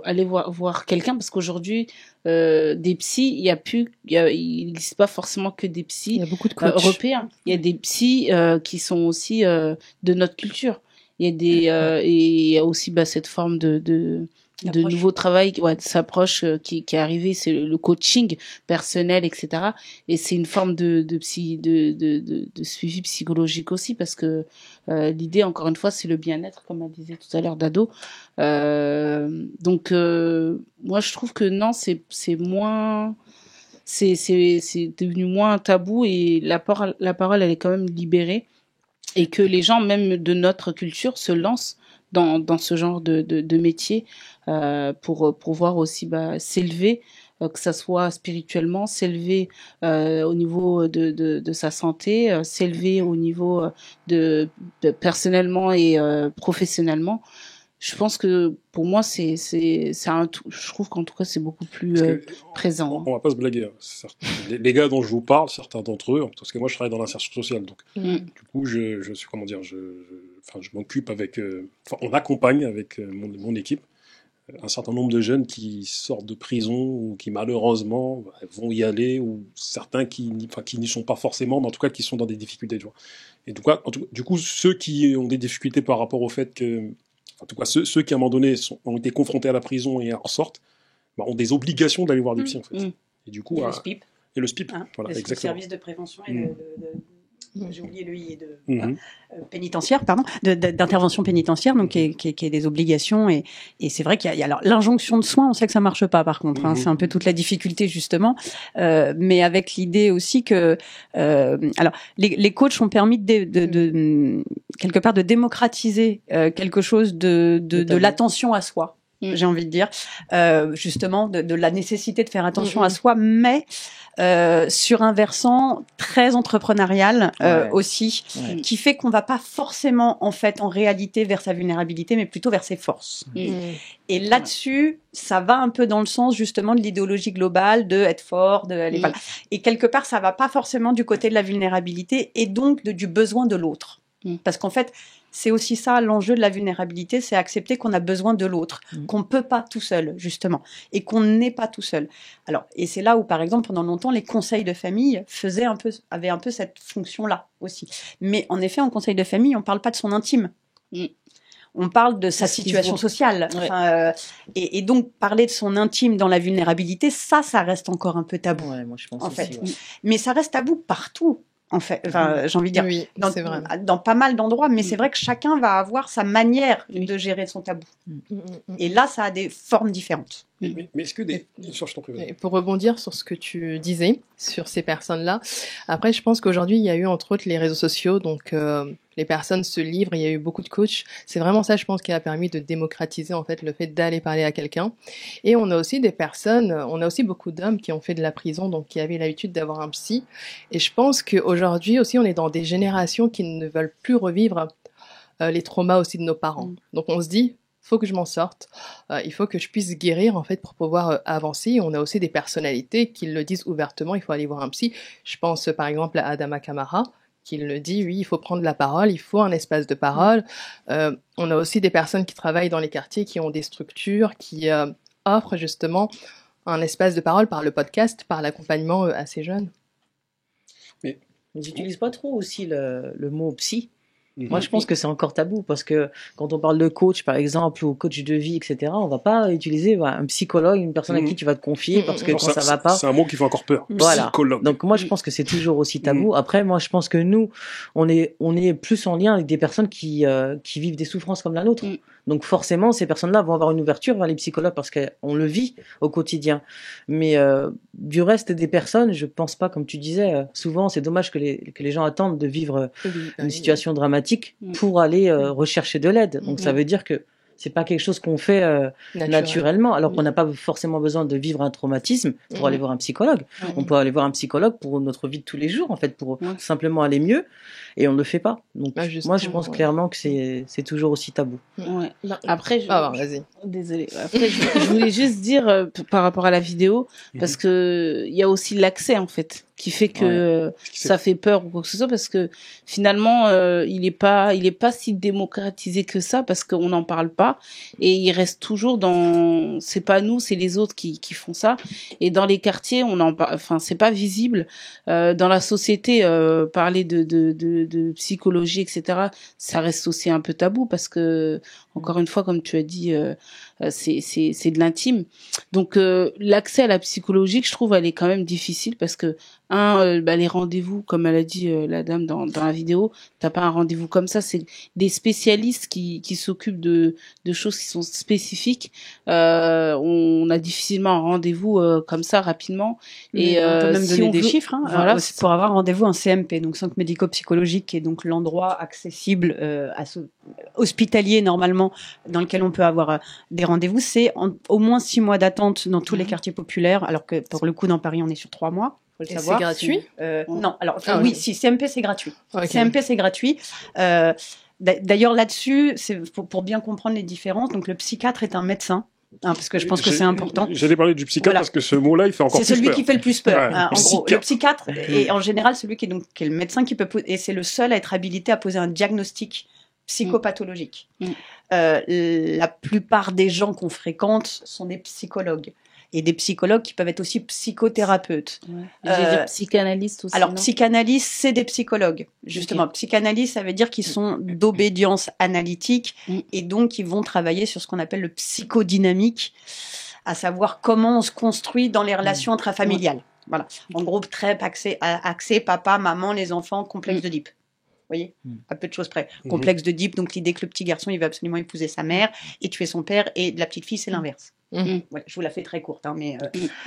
aller voir quelqu'un, parce qu'aujourd'hui des psys, il n'existe pas forcément que des psys. Il y a beaucoup de coachs européens. Il y a des psys qui sont aussi de notre culture. Il y a et il y a aussi cette forme de nouveau travail, de s'approche qui est arrivé, c'est le coaching personnel, etc. Et c'est une forme de suivi psychologique aussi, parce que l'idée, encore une fois, c'est le bien-être, comme elle disait tout à l'heure, d'ado. Donc moi je trouve que non, c'est moins, c'est devenu moins un tabou, et la parole elle est quand même libérée, et que les gens même de notre culture se lancent dans ce genre de métier, pour pouvoir aussi s'élever, que ça soit spirituellement, s'élever au niveau de sa santé, s'élever au niveau de personnellement et professionnellement. Je pense que pour moi c'est un tout. Je trouve qu'en tout cas c'est beaucoup plus présent. On va pas se blaguer. Les gars dont je vous parle, certains d'entre eux, parce que moi je travaille dans l'insertion sociale, donc du coup je suis, comment dire, je m'occupe avec, on accompagne avec mon équipe un certain nombre de jeunes qui sortent de prison ou qui malheureusement vont y aller, ou certains qui n'y sont pas forcément, mais en tout cas qui sont dans des difficultés, tu vois. Et du coup ceux qui ont des difficultés par rapport au fait que, en tout cas ceux qui à un moment donné ont été confrontés à la prison et en sortent, ont des obligations d'aller voir des psys, en fait. Et du coup, le SPIP. Et le SPIP, voilà, exactement. Le service de prévention et j'ai oublié le I, pénitentiaire, pardon, d'intervention pénitentiaire, donc qui est des obligations, et c'est vrai qu'il y a alors l'injonction de soins, on sait que ça marche pas par contre, c'est un peu toute la difficulté justement, mais avec l'idée aussi que alors les coachs ont permis de quelque part de démocratiser quelque chose de l'attention à soi. J'ai envie de dire, justement, de la nécessité de faire attention à soi, mais sur un versant très entrepreneurial aussi, qui fait qu'on va pas forcément, en fait, en réalité, vers sa vulnérabilité, mais plutôt vers ses forces. Et là-dessus, ça va un peu dans le sens, justement, de l'idéologie globale, de être fort, voilà. Et quelque part, ça va pas forcément du côté de la vulnérabilité, et donc du besoin de l'autre. Parce qu'en fait, c'est aussi ça l'enjeu de la vulnérabilité, c'est accepter qu'on a besoin de l'autre, qu'on peut pas tout seul, justement, et qu'on n'est pas tout seul. Alors, et c'est là où, par exemple, pendant longtemps, les conseils de famille avaient un peu cette fonction-là aussi. Mais en effet, en conseil de famille, on parle pas de son intime. On parle de sa situation sociale. Et donc, parler de son intime dans la vulnérabilité, ça reste encore un peu tabou. Ouais, moi, je pense en fait. aussi, Mais ça reste tabou partout. En fait, j'ai envie de dire, c'est vrai. Dans pas mal d'endroits, mais c'est vrai que chacun va avoir sa manière de gérer son tabou. Et là, ça a des formes différentes. Mais est-ce que Et pour rebondir sur ce que tu disais, sur ces personnes-là, après, je pense qu'aujourd'hui, il y a eu entre autres les réseaux sociaux, donc les personnes se livrent, il y a eu beaucoup de coachs. C'est vraiment ça, je pense, qui a permis de démocratiser en fait le fait d'aller parler à quelqu'un. Et on a aussi des personnes, on a aussi beaucoup d'hommes qui ont fait de la prison, donc qui avaient l'habitude d'avoir un psy. Et je pense qu'aujourd'hui aussi, on est dans des générations qui ne veulent plus revivre les traumas aussi de nos parents. Donc on se dit, faut que je m'en sorte, il faut que je puisse guérir en fait pour pouvoir avancer. On a aussi des personnalités qui le disent ouvertement, il faut aller voir un psy. Je pense par exemple à Adama Kamara qui le dit, oui, il faut prendre la parole, il faut un espace de parole. On a aussi des personnes qui travaillent dans les quartiers, qui ont des structures, qui offrent justement un espace de parole par le podcast, par l'accompagnement à ces jeunes. Mais ils n'utilisent pas trop aussi le mot psy. Moi, je pense que c'est encore tabou parce que quand on parle de coach, par exemple, ou coach de vie, etc., on va pas utiliser un psychologue, une personne à qui tu vas te confier parce que quand ça va pas. C'est un mot qui fait encore peur. Voilà. Psychologue. Donc moi, je pense que c'est toujours aussi tabou. Après, moi, je pense que nous, on est plus en lien avec des personnes qui vivent des souffrances comme la nôtre. Donc forcément, ces personnes-là vont avoir une ouverture vers les psychologues parce qu'on le vit au quotidien. Mais du reste des personnes, je pense pas, comme tu disais, souvent c'est dommage que les gens attendent de vivre une situation dramatique pour aller rechercher de l'aide. Donc ça veut dire que c'est pas quelque chose qu'on fait naturellement, alors qu'on n'a pas forcément besoin de vivre un traumatisme pour aller voir un psychologue. On peut aller voir un psychologue pour notre vie de tous les jours, en fait, pour simplement aller mieux, et on ne le fait pas. Donc moi, je pense clairement que c'est toujours aussi tabou. Après, vas-y. Désolée. Après, je voulais juste dire par rapport à la vidéo, parce que il y a aussi l'accès, en fait, qui fait que ça fait peur ou quoi que ce soit, parce que finalement il est pas si démocratisé que ça, parce qu'on n'en parle pas et il reste toujours dans, c'est pas nous, c'est les autres qui font ça, et dans les quartiers c'est pas visible. Dans la société, parler de psychologie, etc., ça reste aussi un peu tabou, parce que encore une fois, comme tu as dit, c'est de l'intime. Donc l'accès à la psychologie, je trouve, elle est quand même difficile, parce que les rendez-vous, comme elle a dit la dame dans la vidéo, t'as pas un rendez-vous comme ça, c'est des spécialistes qui s'occupent de choses qui sont spécifiques. On a difficilement un rendez-vous comme ça rapidement. Et on peut même si donner des chiffres. Voilà, pour avoir rendez-vous en CMP, donc centre médico-psychologique, qui est donc l'endroit accessible hospitalier normalement dans lequel on peut avoir des rendez-vous, c'est au moins 6 mois d'attente dans tous les quartiers populaires, alors que pour le coup dans Paris on est sur 3 mois. Et c'est gratuit Non, alors oui, si CMP c'est gratuit. Okay. CMP c'est gratuit. D'ailleurs là-dessus, c'est pour bien comprendre les différences. Donc le psychiatre est un médecin. Parce que je pense que c'est important. J'allais parler du psychiatre parce que ce mot-là, il fait encore plus peur. C'est celui qui fait le plus peur. En gros, le psychiatre est en général celui qui est le médecin qui peut et c'est le seul à être habilité à poser un diagnostic psychopathologique. La plupart des gens qu'on fréquente sont des psychologues. Et des psychologues qui peuvent être aussi psychothérapeutes. J'ai des psychanalystes aussi. Alors, psychanalystes, c'est des psychologues. Justement, psychanalystes, ça veut dire qu'ils sont d'obédience analytique et donc ils vont travailler sur ce qu'on appelle le psychodynamique, à savoir comment on se construit dans les relations intrafamiliales. Voilà. En gros, très axé papa, maman, les enfants, complexe d'Oedipe. Vous voyez, à peu de choses près. Complexe d'Oedipe, donc l'idée que le petit garçon, il va absolument épouser sa mère et tuer son père, et la petite fille, c'est l'inverse. Voilà, je vous la fais très courte, mais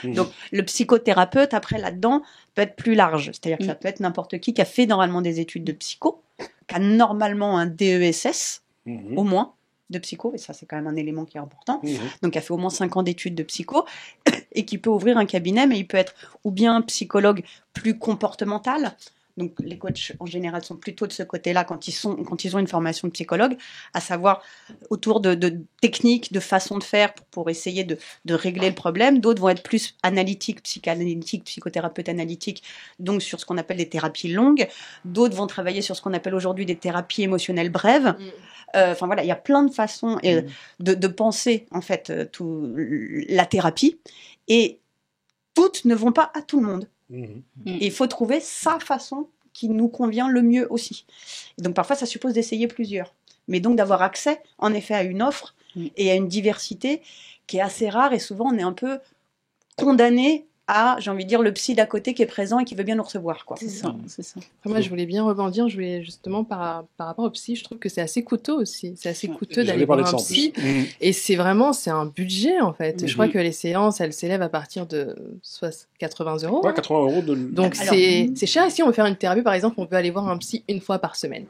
donc le psychothérapeute après là-dedans peut être plus large, c'est-à-dire que ça peut être n'importe qui a fait normalement des études de psycho, qui a normalement un DESS au moins de psycho, et ça c'est quand même un élément qui est important, donc qui a fait au moins 5 ans d'études de psycho et qui peut ouvrir un cabinet, mais il peut être ou bien un psychologue plus comportemental. Donc les coachs en général sont plutôt de ce côté-là quand ils ont une formation de psychologue, à savoir autour de techniques, de façons de faire pour essayer de régler le problème. D'autres vont être plus analytiques, psychanalytiques, psychothérapeutes analytiques, donc sur ce qu'on appelle des thérapies longues. D'autres vont travailler sur ce qu'on appelle aujourd'hui des thérapies émotionnelles brèves. Enfin voilà, il y a plein de façons de penser en fait la thérapie, et toutes ne vont pas à tout le monde. Et il faut trouver sa façon qui nous convient le mieux aussi. Et donc parfois ça suppose d'essayer plusieurs, mais donc d'avoir accès en effet à une offre et à une diversité qui est assez rare, et souvent on est un peu condamné à, j'ai envie de dire, le psy d'à côté qui est présent et qui veut bien nous recevoir, quoi. C'est ça, c'est ça. Après, moi, je voulais bien rebondir. Je voulais justement par rapport au psy, je trouve que c'est assez coûteux aussi. C'est assez coûteux d'aller voir un psy. Et c'est un budget en fait. Je crois que les séances, elles s'élèvent à partir de 80 €. Ouais, 80 € de. Donc c'est cher. Ici, on veut faire une thérapie, par exemple, on peut aller voir un psy une fois par semaine.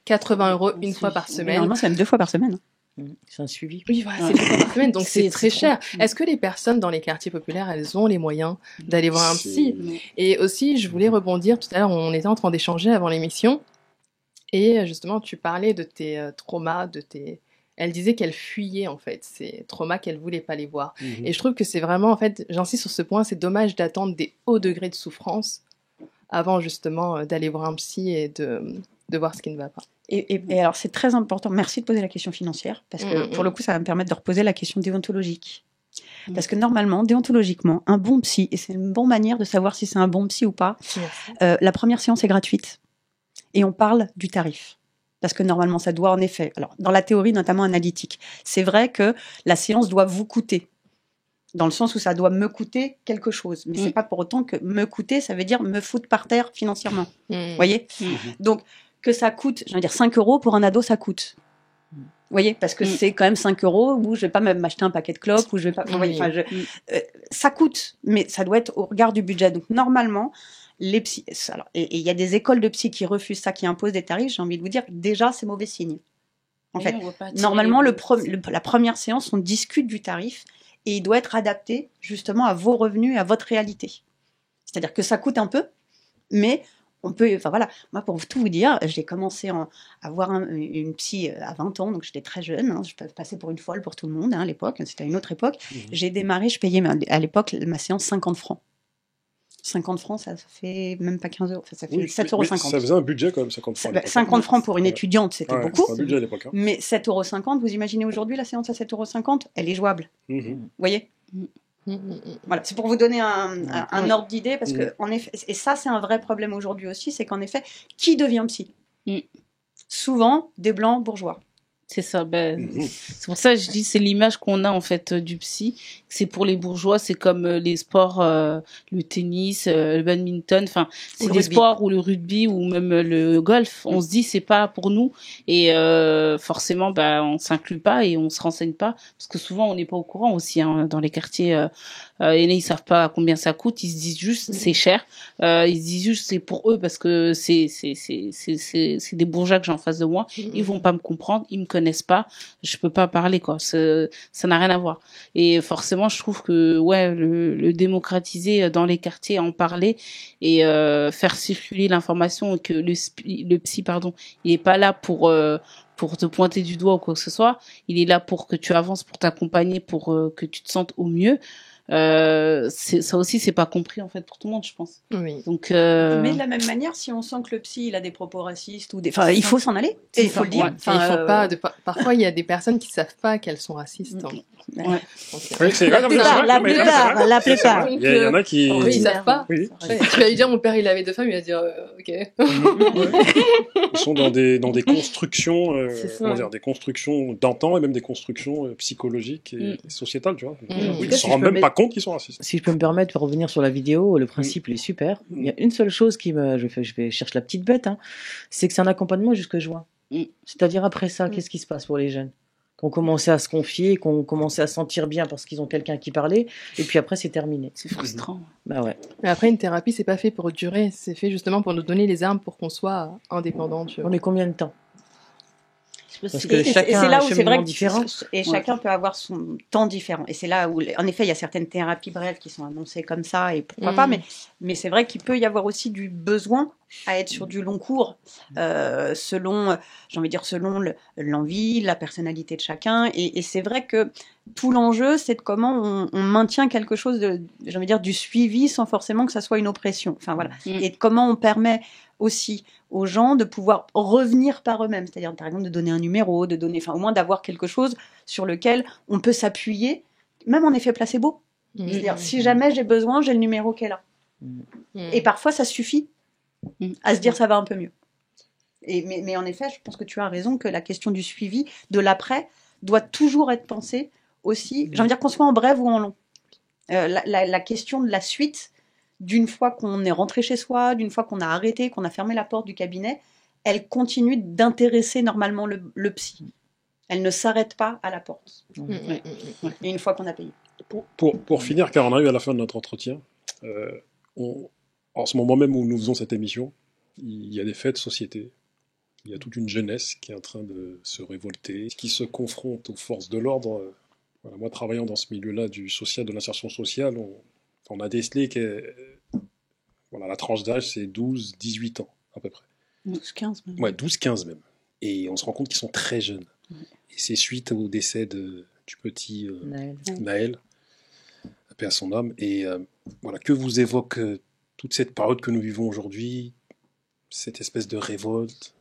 80 € une fois par semaine. Normalement, c'est même 2 fois par semaine. C'est un suivi. Oui, voilà, c'est 2 fois par semaine, donc c'est très cher. Est-ce que les personnes dans les quartiers populaires, elles ont les moyens d'aller voir un psy? Et aussi, je voulais rebondir, tout à l'heure, on était en train d'échanger avant l'émission, et justement, tu parlais de tes traumas, Elle disait qu'elle fuyait, en fait, ces traumas qu'elle voulait pas les voir. Et je trouve que c'est vraiment, en fait, j'insiste sur ce point, c'est dommage d'attendre des hauts degrés de souffrance avant, justement, d'aller voir un psy et de voir ce qui ne va pas. Et alors, c'est très important. Merci de poser la question financière, parce que pour le coup, ça va me permettre de reposer la question déontologique. Parce que normalement, déontologiquement, un bon psy, et c'est une bonne manière de savoir si c'est un bon psy ou pas, la première séance est gratuite. Et on parle du tarif. Parce que normalement, ça doit en effet, alors dans la théorie notamment analytique, c'est vrai que la séance doit vous coûter. Dans le sens où ça doit me coûter quelque chose. Mais c'est pas pour autant que me coûter, ça veut dire me foutre par terre financièrement. Vous voyez? Donc, que ça coûte, je veux dire 5 € pour un ado, ça coûte. Vous voyez, parce que c'est quand même 5 € où je vais pas même m'acheter un paquet de clopes, où je vais pas. Ça coûte, mais ça doit être au regard du budget. Donc normalement, les psy, alors, et il y a des écoles de psy qui refusent ça, qui imposent des tarifs. J'ai envie de vous dire, déjà c'est mauvais signe. En fait, normalement, la première séance, on discute du tarif et il doit être adapté justement à vos revenus et à votre réalité. C'est-à-dire que ça coûte un peu, mais on peut, enfin voilà, moi pour tout vous dire, j'ai commencé à voir une psy à 20 ans, donc j'étais très jeune, je passais pour une folle pour tout le monde à l'époque, c'était à une autre époque. J'ai démarré, je payais à l'époque ma séance 50 francs. 50 francs, ça fait même pas 15 €, enfin, ça fait 7,50 €. Ça faisait un budget quand même, 50 francs. 50 francs pour une étudiante, c'était beaucoup. C'est un budget à l'époque. Mais 7,50 €, vous imaginez aujourd'hui la séance à 7,50 €, elle est jouable. Vous voyez? Voilà, c'est pour vous donner un ordre d'idée, parce que en effet, et ça c'est un vrai problème aujourd'hui aussi, c'est qu'en effet, qui devient psy? Souvent des blancs bourgeois. C'est ça, c'est pour ça que je dis, c'est l'image qu'on a en fait du psy. C'est pour les bourgeois, c'est comme les sports, le tennis, le badminton, enfin, c'est des sports, ou le rugby, ou même le golf. On se dit, c'est pas pour nous, et forcément, on s'inclut pas et on se renseigne pas, parce que souvent on n'est pas au courant aussi, hein, dans les quartiers. Et là, ils savent pas combien ça coûte, ils se disent juste c'est cher, ils se disent juste c'est pour eux parce que c'est des bourgeois que j'ai en face de moi, ils vont pas me comprendre, ils me connaissent pas, je peux pas parler quoi, ça n'a rien à voir. Et forcément, je trouve que le démocratiser dans les quartiers, en parler et faire circuler l'information, que le psy il est pas là pour te pointer du doigt ou quoi que ce soit, il est là pour que tu avances, pour t'accompagner, pour que tu te sentes au mieux. Ça aussi, c'est pas compris en fait pour tout le monde, je pense. Donc mais de la même manière, si on sent que le psy il a des propos racistes ou il faut s'en aller, il faut le dire. Parfois il y a des personnes qui savent pas qu'elles sont racistes. La plupart. Il y en a qui ils savent pas. Tu vas lui dire mon père il avait 2 femmes, il va dire ok. Ils sont dans des constructions, des constructions d'antan et même des constructions psychologiques et sociétales, tu vois. Ils ne se rendent même pas compte qu'ils sont racistes. Si je peux me permettre de revenir sur la vidéo, le principe il est super. Il y a une seule chose qui je vais chercher la petite bête, c'est que c'est un accompagnement jusque juin. C'est-à-dire après ça, qu'est-ce qui se passe pour les jeunes? Qu'on commençait à se confier, qu'on commençait à se sentir bien parce qu'ils ont quelqu'un qui parlait, et puis après c'est terminé. C'est frustrant. Bah ouais. Mais après, une thérapie, c'est pas fait pour durer, c'est fait justement pour nous donner les armes pour qu'on soit indépendant. Tu vois. Mais combien de temps? Parce que chacun a un cheminement différent. Et chacun peut avoir son temps différent. Et c'est là où, en effet, il y a certaines thérapies brèves qui sont annoncées comme ça, et pourquoi pas, mais c'est vrai qu'il peut y avoir aussi du besoin à être sur du long cours, selon, j'ai envie de dire, selon l'envie, la personnalité de chacun. Et c'est vrai que tout l'enjeu, c'est de comment on maintient quelque chose de, j'ai envie de dire, du suivi sans forcément que ça soit une oppression. Enfin voilà. Et de comment on permet aussi aux gens de pouvoir revenir par eux-mêmes, c'est-à-dire par exemple de donner un numéro, de donner, enfin au moins d'avoir quelque chose sur lequel on peut s'appuyer, même en effet placebo. C'est-à-dire si jamais j'ai besoin, j'ai le numéro qui est là. Et parfois ça suffit à se dire ça va un peu mieux. Mais en effet, je pense que tu as raison que la question du suivi, de l'après, doit toujours être pensée aussi, j'ai envie de dire qu'on soit en bref ou en long. La question de la suite, d'une fois qu'on est rentré chez soi, d'une fois qu'on a arrêté, qu'on a fermé la porte du cabinet, elle continue d'intéresser normalement le psy. Elle ne s'arrête pas à la porte. Et une fois qu'on a payé. Pour finir, car on arrive à la fin de notre entretien, en ce moment même où nous faisons cette émission, il y a des faits de société. Il y a toute une jeunesse qui est en train de se révolter, qui se confronte aux forces de l'ordre. Voilà, moi, travaillant dans ce milieu-là du social, de l'insertion sociale, on a décelé que la tranche d'âge, c'est 12-18 ans, à peu près. 12-15 même. Ouais, 12-15 même. Et on se rend compte qu'ils sont très jeunes. Et c'est suite au décès du petit Naël, paix à son âme. Et que vous évoque toute cette période que nous vivons aujourd'hui, cette espèce de révolte.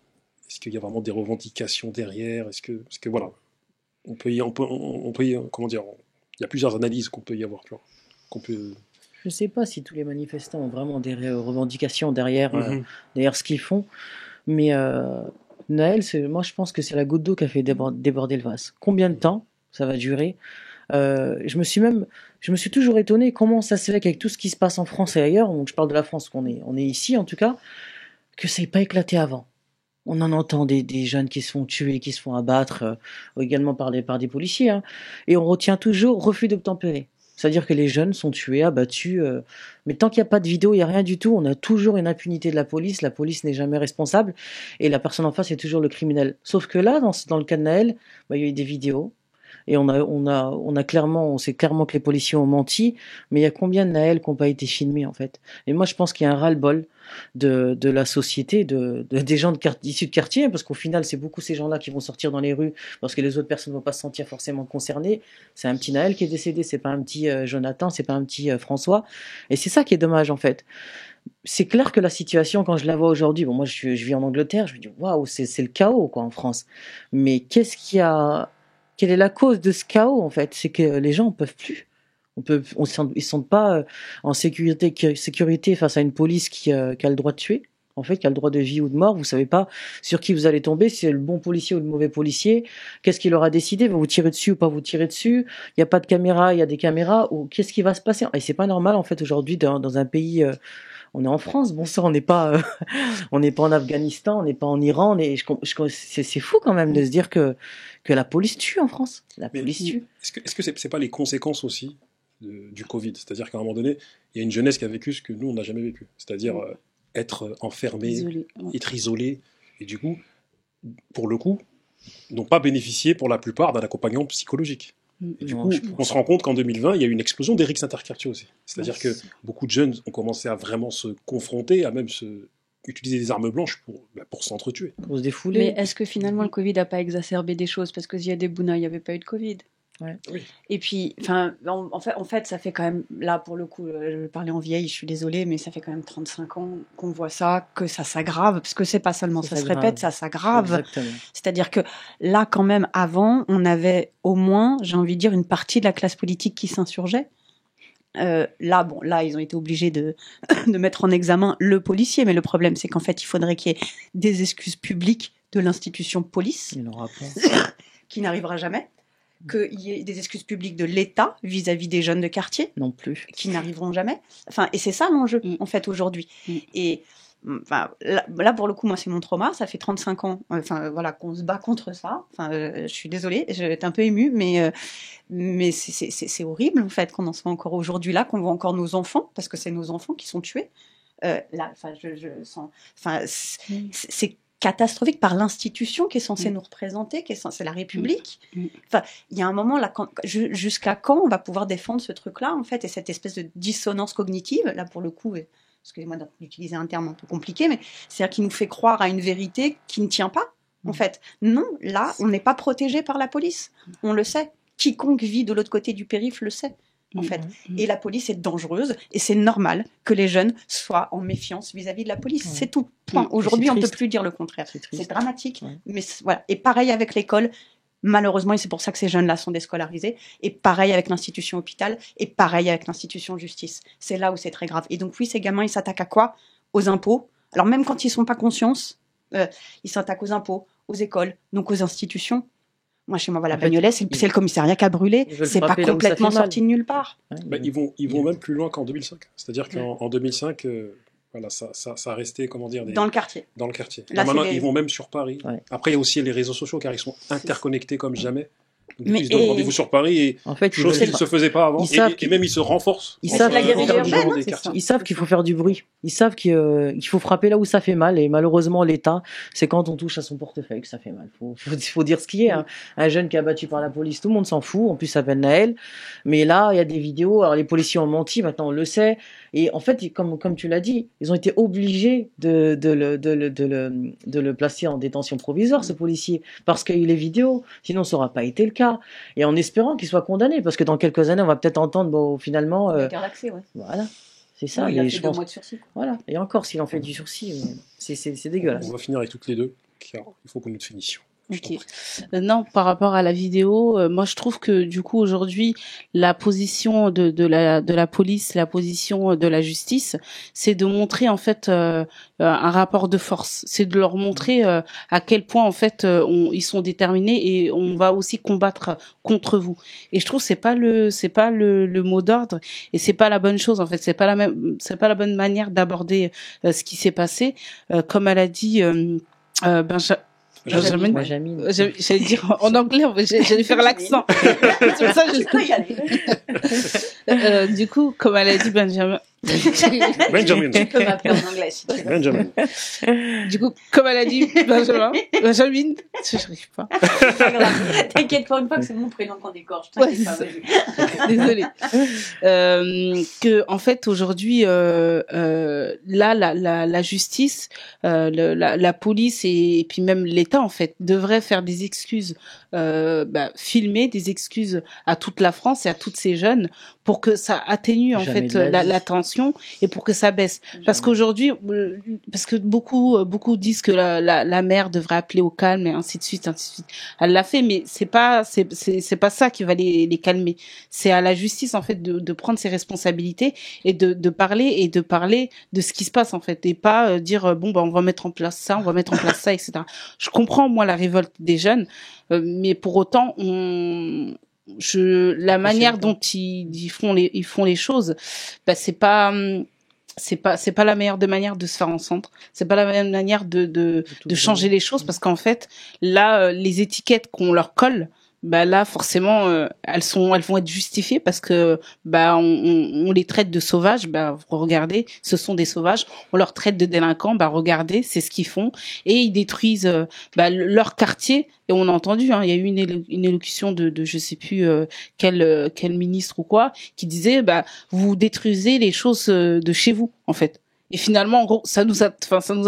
Est-ce qu'il y a vraiment des revendications derrière? Est-ce que voilà, on peut comment dire, il y a plusieurs analyses qu'on peut y avoir, tu vois, Je ne sais pas si tous les manifestants ont vraiment des revendications derrière ce qu'ils font, mais Naël, moi je pense que c'est la goutte d'eau qui a fait déborder le vase. Combien de temps ça va durer? Je me suis toujours étonné comment ça se fait qu'avec tout ce qui se passe en France et ailleurs, donc je parle de la France, on est ici en tout cas, que ça n'ait pas éclaté avant. On en entend des jeunes qui se font tuer, qui se font abattre, également par des policiers, hein, et on retient toujours refus d'obtempérer. C'est-à-dire que les jeunes sont tués, abattus, mais tant qu'il n'y a pas de vidéo, il n'y a rien du tout, on a toujours une impunité de la police n'est jamais responsable, et la personne en face est toujours le criminel. Sauf que là, dans le cas de Naël, il y a eu des vidéos, et on sait clairement que les policiers ont menti, mais il y a combien de Naël qui n'ont pas été filmés, en fait? Et moi, je pense qu'il y a un ras-le-bol de la société, des gens issus de quartier, parce qu'au final, c'est beaucoup ces gens-là qui vont sortir dans les rues, parce que les autres personnes ne vont pas se sentir forcément concernées. C'est un petit Naël qui est décédé, c'est pas un petit Jonathan, c'est pas un petit François, et c'est ça qui est dommage, en fait. C'est clair que la situation, quand je la vois aujourd'hui, moi, je vis en Angleterre, je me dis, waouh, c'est le chaos, quoi, en France. Mais quelle est la cause de ce chaos, en fait? C'est que les gens ne peuvent plus. Ils sont pas en sécurité face à une police qui a le droit de tuer, en fait, qui a le droit de vie ou de mort. Vous savez pas sur qui vous allez tomber, si c'est le bon policier ou le mauvais policier. Qu'est-ce qu'il aura décidé? Va vous tirer dessus ou pas vous tirer dessus? Il n'y a pas de caméra, il y a des caméras. Ou qu'est-ce qui va se passer? Et c'est pas normal, en fait, aujourd'hui, dans un pays. On est en France, bon sang, on n'est pas en Afghanistan, on n'est pas en Iran. C'est fou quand même de se dire que la police tue en France. La police tue. Est-ce que c'est pas les conséquences aussi du Covid? C'est-à-dire qu'à un moment donné, il y a une jeunesse qui a vécu ce que nous, on n'a jamais vécu. C'est-à-dire être enfermé, être isolé. Et du coup, pour le coup, n'ont pas bénéficié pour la plupart d'un accompagnement psychologique. Et du coup, on se rend compte qu'en 2020, il y a eu une explosion des risques interquartiers aussi. C'est-à-dire que beaucoup de jeunes ont commencé à vraiment se confronter, à même utiliser des armes blanches pour s'entretuer. Pour se défouler. Mais est-ce que finalement le Covid n'a pas exacerbé des choses? Parce que Ziad Bouna, il n'y avait pas eu de Covid. Ouais. Oui. Et puis, en fait, ça fait quand même, là pour le coup, je vais parler en vieille, je suis désolée, mais ça fait quand même 35 ans qu'on voit ça, que ça s'aggrave, parce que c'est pas seulement ça se répète, ça s'aggrave. Exactement. C'est-à-dire que là, quand même, avant, on avait au moins, j'ai envie de dire, une partie de la classe politique qui s'insurgeait. Là, ils ont été obligés de mettre en examen le policier, mais le problème, c'est qu'en fait, il faudrait qu'il y ait des excuses publiques de l'institution police, Il n'aura pas. qui n'arrivera jamais. Qu'il y ait des excuses publiques de l'État vis-à-vis des jeunes de quartier, non plus, qui n'arriveront jamais. Enfin, et c'est ça l'enjeu, en fait, aujourd'hui. Et là, pour le coup, moi, c'est mon trauma. Ça fait 35 ans, qu'on se bat contre ça. Je suis désolée, j'étais un peu émue, mais c'est horrible, en fait, qu'on en soit encore aujourd'hui là, qu'on voit encore nos enfants, parce que c'est nos enfants qui sont tués. C'est catastrophique par l'institution qui est censée nous représenter, c'est la République. Enfin, il y a un moment là, jusqu'à quand on va pouvoir défendre ce truc-là, en fait, et cette espèce de dissonance cognitive, là pour le coup, excusez-moi d'utiliser un terme un peu compliqué, mais c'est-à-dire qui nous fait croire à une vérité qui ne tient pas, en fait. Non, là, on n'est pas protégé par la police, on le sait. Quiconque vit de l'autre côté du périph' le sait. En fait. Et la police est dangereuse, et c'est normal que les jeunes soient en méfiance vis-à-vis de la police. C'est tout. Point. Aujourd'hui, on ne peut plus dire le contraire. C'est dramatique. Mais voilà. Et pareil avec l'école, malheureusement, et c'est pour ça que ces jeunes-là sont déscolarisés, et pareil avec l'institution hôpital, et pareil avec l'institution justice. C'est là où c'est très grave. Et donc oui, ces gamins, ils s'attaquent à quoi? Aux impôts. Alors même quand ils ne sont pas conscients, ils s'attaquent aux impôts, aux écoles, donc aux institutions. Moi, chez moi, voilà, Bagnolet, c'est le commissariat qui a brûlé. C'est pas complètement sorti de nulle part. Bah, ils vont même plus loin qu'en 2005. C'est-à-dire qu'en 2005, voilà, ça a resté, comment dire... Dans le quartier. Dans le quartier. Là, maintenant, ils vont même sur Paris. Ouais. Après, il y a aussi les réseaux sociaux, car ils sont interconnectés comme jamais. Donc, ils se donnent rendez-vous sur Paris, et en fait, chose qui ne se faisait pas avant. Et même, ils se renforcent. Ils savent qu'il faut faire du bruit. Ils savent qu'il faut frapper là où ça fait mal. Et malheureusement, l'État, c'est quand on touche à son portefeuille que ça fait mal. Faut dire ce qui est. Hein. Un jeune qui est abattu par la police, tout le monde s'en fout. En plus, ça s'appelle Naël. Mais là, il y a des vidéos. Alors, les policiers ont menti. Maintenant, on le sait. Et en fait, comme tu l'as dit, ils ont été obligés de le placer en détention provisoire, ce policier, parce qu'il y a eu les vidéos. Sinon, ça n'aura pas été le cas. Et en espérant qu'il soit condamné, parce que dans quelques années, on va peut-être entendre, bon, finalement. L'accès, ouais. Voilà. C'est ça. Oui, il a fait 2 mois de sursis. Voilà. Et encore, s'il en fait du sursis, c'est dégueulasse. On va finir avec toutes les deux, car il faut qu'on ait une finition. Okay. Non, par rapport à la vidéo, moi je trouve que du coup aujourd'hui la position de la police, la position de la justice, c'est de montrer en fait un rapport de force, c'est de leur montrer à quel point en fait ils sont déterminés et on va aussi combattre contre vous. Et je trouve que c'est pas le mot d'ordre et c'est pas la bonne chose en fait, c'est pas la bonne manière d'aborder ce qui s'est passé. Comme elle a dit Benjamin. J'allais dire en anglais, j'allais faire l'accent. C'est pour ça que du coup, comme elle a dit Benjamin. Benjamin. Tu peux m'appeler en anglais. Benjamin. Du coup, comme elle a dit Benjamin, je n'arrive pas. T'inquiète pas, une fois que c'est mon prénom qu'on décorche. T'inquiète pas, désolée. Que en fait aujourd'hui, là, la justice, la police et puis même l'État en fait devrait faire des excuses, filmer des excuses à toute la France et à toutes ces jeunes pour que ça atténue en fait la tension et pour que ça baisse. Parce qu'aujourd'hui, parce que beaucoup disent que la mère devrait appeler au calme et ainsi de suite. Elle l'a fait, mais c'est pas ça qui va les calmer. C'est à la justice en fait de prendre ses responsabilités et de parler de ce qui se passe en fait et pas dire bon on va mettre en place ça, etc. Je comprends moi la révolte des jeunes, mais pour autant la manière dont ils font les choses, c'est pas la meilleure des manières de se faire entendre. C'est pas la meilleure manière de changer les choses parce qu'en fait, là, les étiquettes qu'on leur colle, là, forcément, elles vont être justifiées parce que, on les traite de sauvages. Regardez, ce sont des sauvages. On leur traite de délinquants. Regardez, c'est ce qu'ils font. Et ils détruisent, leur quartier. Et on a entendu, il y a eu une élocution de je sais plus quel ministre ou quoi, qui disait, vous détruisez les choses de chez vous, en fait. Et finalement, en gros, ça nous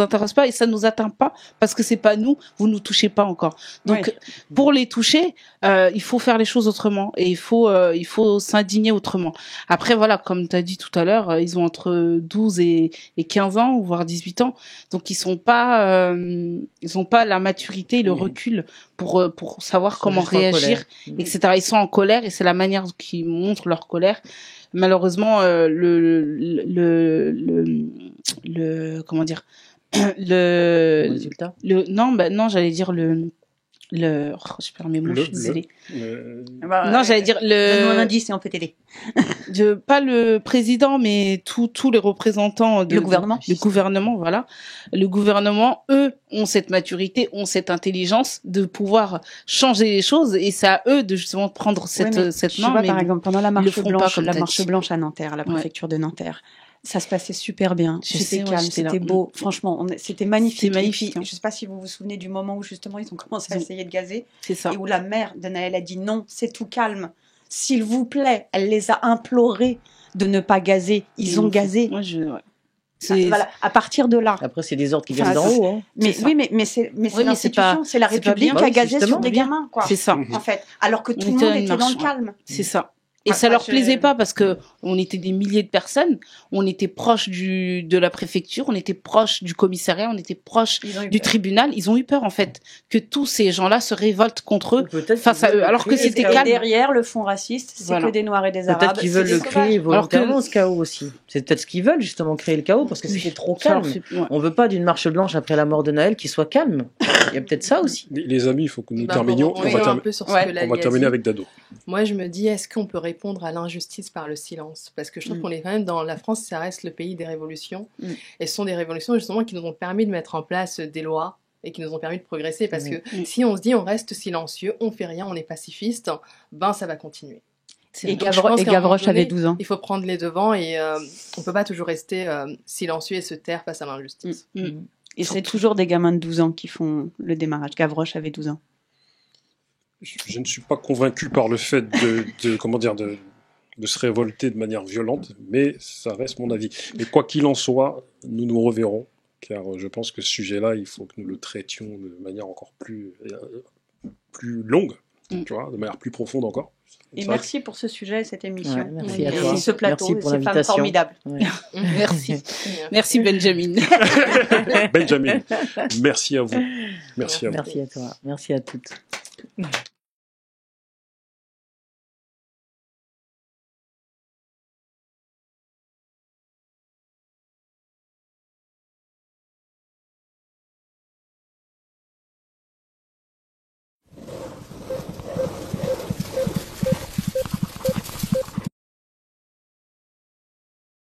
intéresse pas et ça nous atteint pas parce que c'est pas nous, vous nous touchez pas encore. Donc, pour les toucher, il faut faire les choses autrement et il faut s'indigner autrement. Après, voilà, comme tu as dit tout à l'heure, ils ont entre 12 et 15 ans, voire 18 ans. Donc, ils ont pas la maturité et le recul pour savoir comment réagir, etc. Ils sont en colère et c'est la manière qu'ils montrent leur colère. Malheureusement, comment dire, le résultat. Non, j'allais dire je perds mes mots, je suis désolée. Non, j'allais dire donne-nous un indice et on peut t'aider. Pas le président, mais tous les représentants le gouvernement. Le gouvernement, voilà. Le gouvernement, eux, ont cette maturité, ont cette intelligence de pouvoir changer les choses et c'est à eux de justement prendre cette main. Par exemple, pendant la marche blanche à Nanterre, à la préfecture de Nanterre. Ça se passait super bien, c'était calme, c'était beau. Franchement, c'était magnifique. C'est magnifique. Je sais pas si vous vous souvenez du moment où justement ils ont commencé à essayer de gazer. C'est ça. Et où la mère de Naël a dit non, c'est tout calme. S'il vous plaît, elle les a implorés de ne pas gazer. Ils ont gazé. Voilà, à partir de là. Après, c'est des ordres qui viennent d'en haut. Hein. Mais c'est l'institution, c'est la République qui a gazé sur des gamins, quoi. C'est ça. En fait, alors que tout le monde était dans le calme. C'est ça. Et ça leur plaisait pas parce que on était des milliers de personnes, on était proche de la préfecture, on était proche du commissariat, on était proche du tribunal. Ils ont eu peur, en fait, que tous ces gens-là se révoltent contre eux, face à eux. Alors que c'était calme. Derrière le fond raciste, c'est que des Noirs et des Arabes. Peut-être qu'ils veulent le créer volontairement, ce chaos aussi. C'est peut-être ce qu'ils veulent, justement, créer le chaos parce que c'était trop calme. On veut pas d'une marche blanche après la mort de Naël qui soit calme. Il y a peut-être ça aussi. Les amis, il faut que nous terminions. On va terminer avec Dado. Moi, je me dis, est-ce qu'on peut répondre à l'injustice par le silence? Parce que je trouve qu'on est quand même dans la France, ça reste le pays des révolutions. Et ce sont des révolutions justement qui nous ont permis de mettre en place des lois et qui nous ont permis de progresser. Parce que si on se dit on reste silencieux, on fait rien, on est pacifiste, ben ça va continuer. Et Gavroche avait 12 ans. Il faut prendre les devants et on peut pas toujours rester silencieux et se taire face à l'injustice. Et c'est toujours des gamins de 12 ans qui font le démarrage. Gavroche avait 12 ans. Je ne suis pas convaincu par le fait de se révolter de manière violente, mais ça reste mon avis. Mais quoi qu'il en soit, nous nous reverrons, car je pense que ce sujet-là, il faut que nous le traitions de manière encore plus longue, tu vois, de manière plus profonde encore. Et merci pour ce sujet et cette émission. Ouais, merci à toi. Ce plateau, merci pour ces femmes formidables. Ouais. Merci. Merci Benjamin. Benjamin, merci à vous. Merci à vous. Merci à toi. Merci à toutes.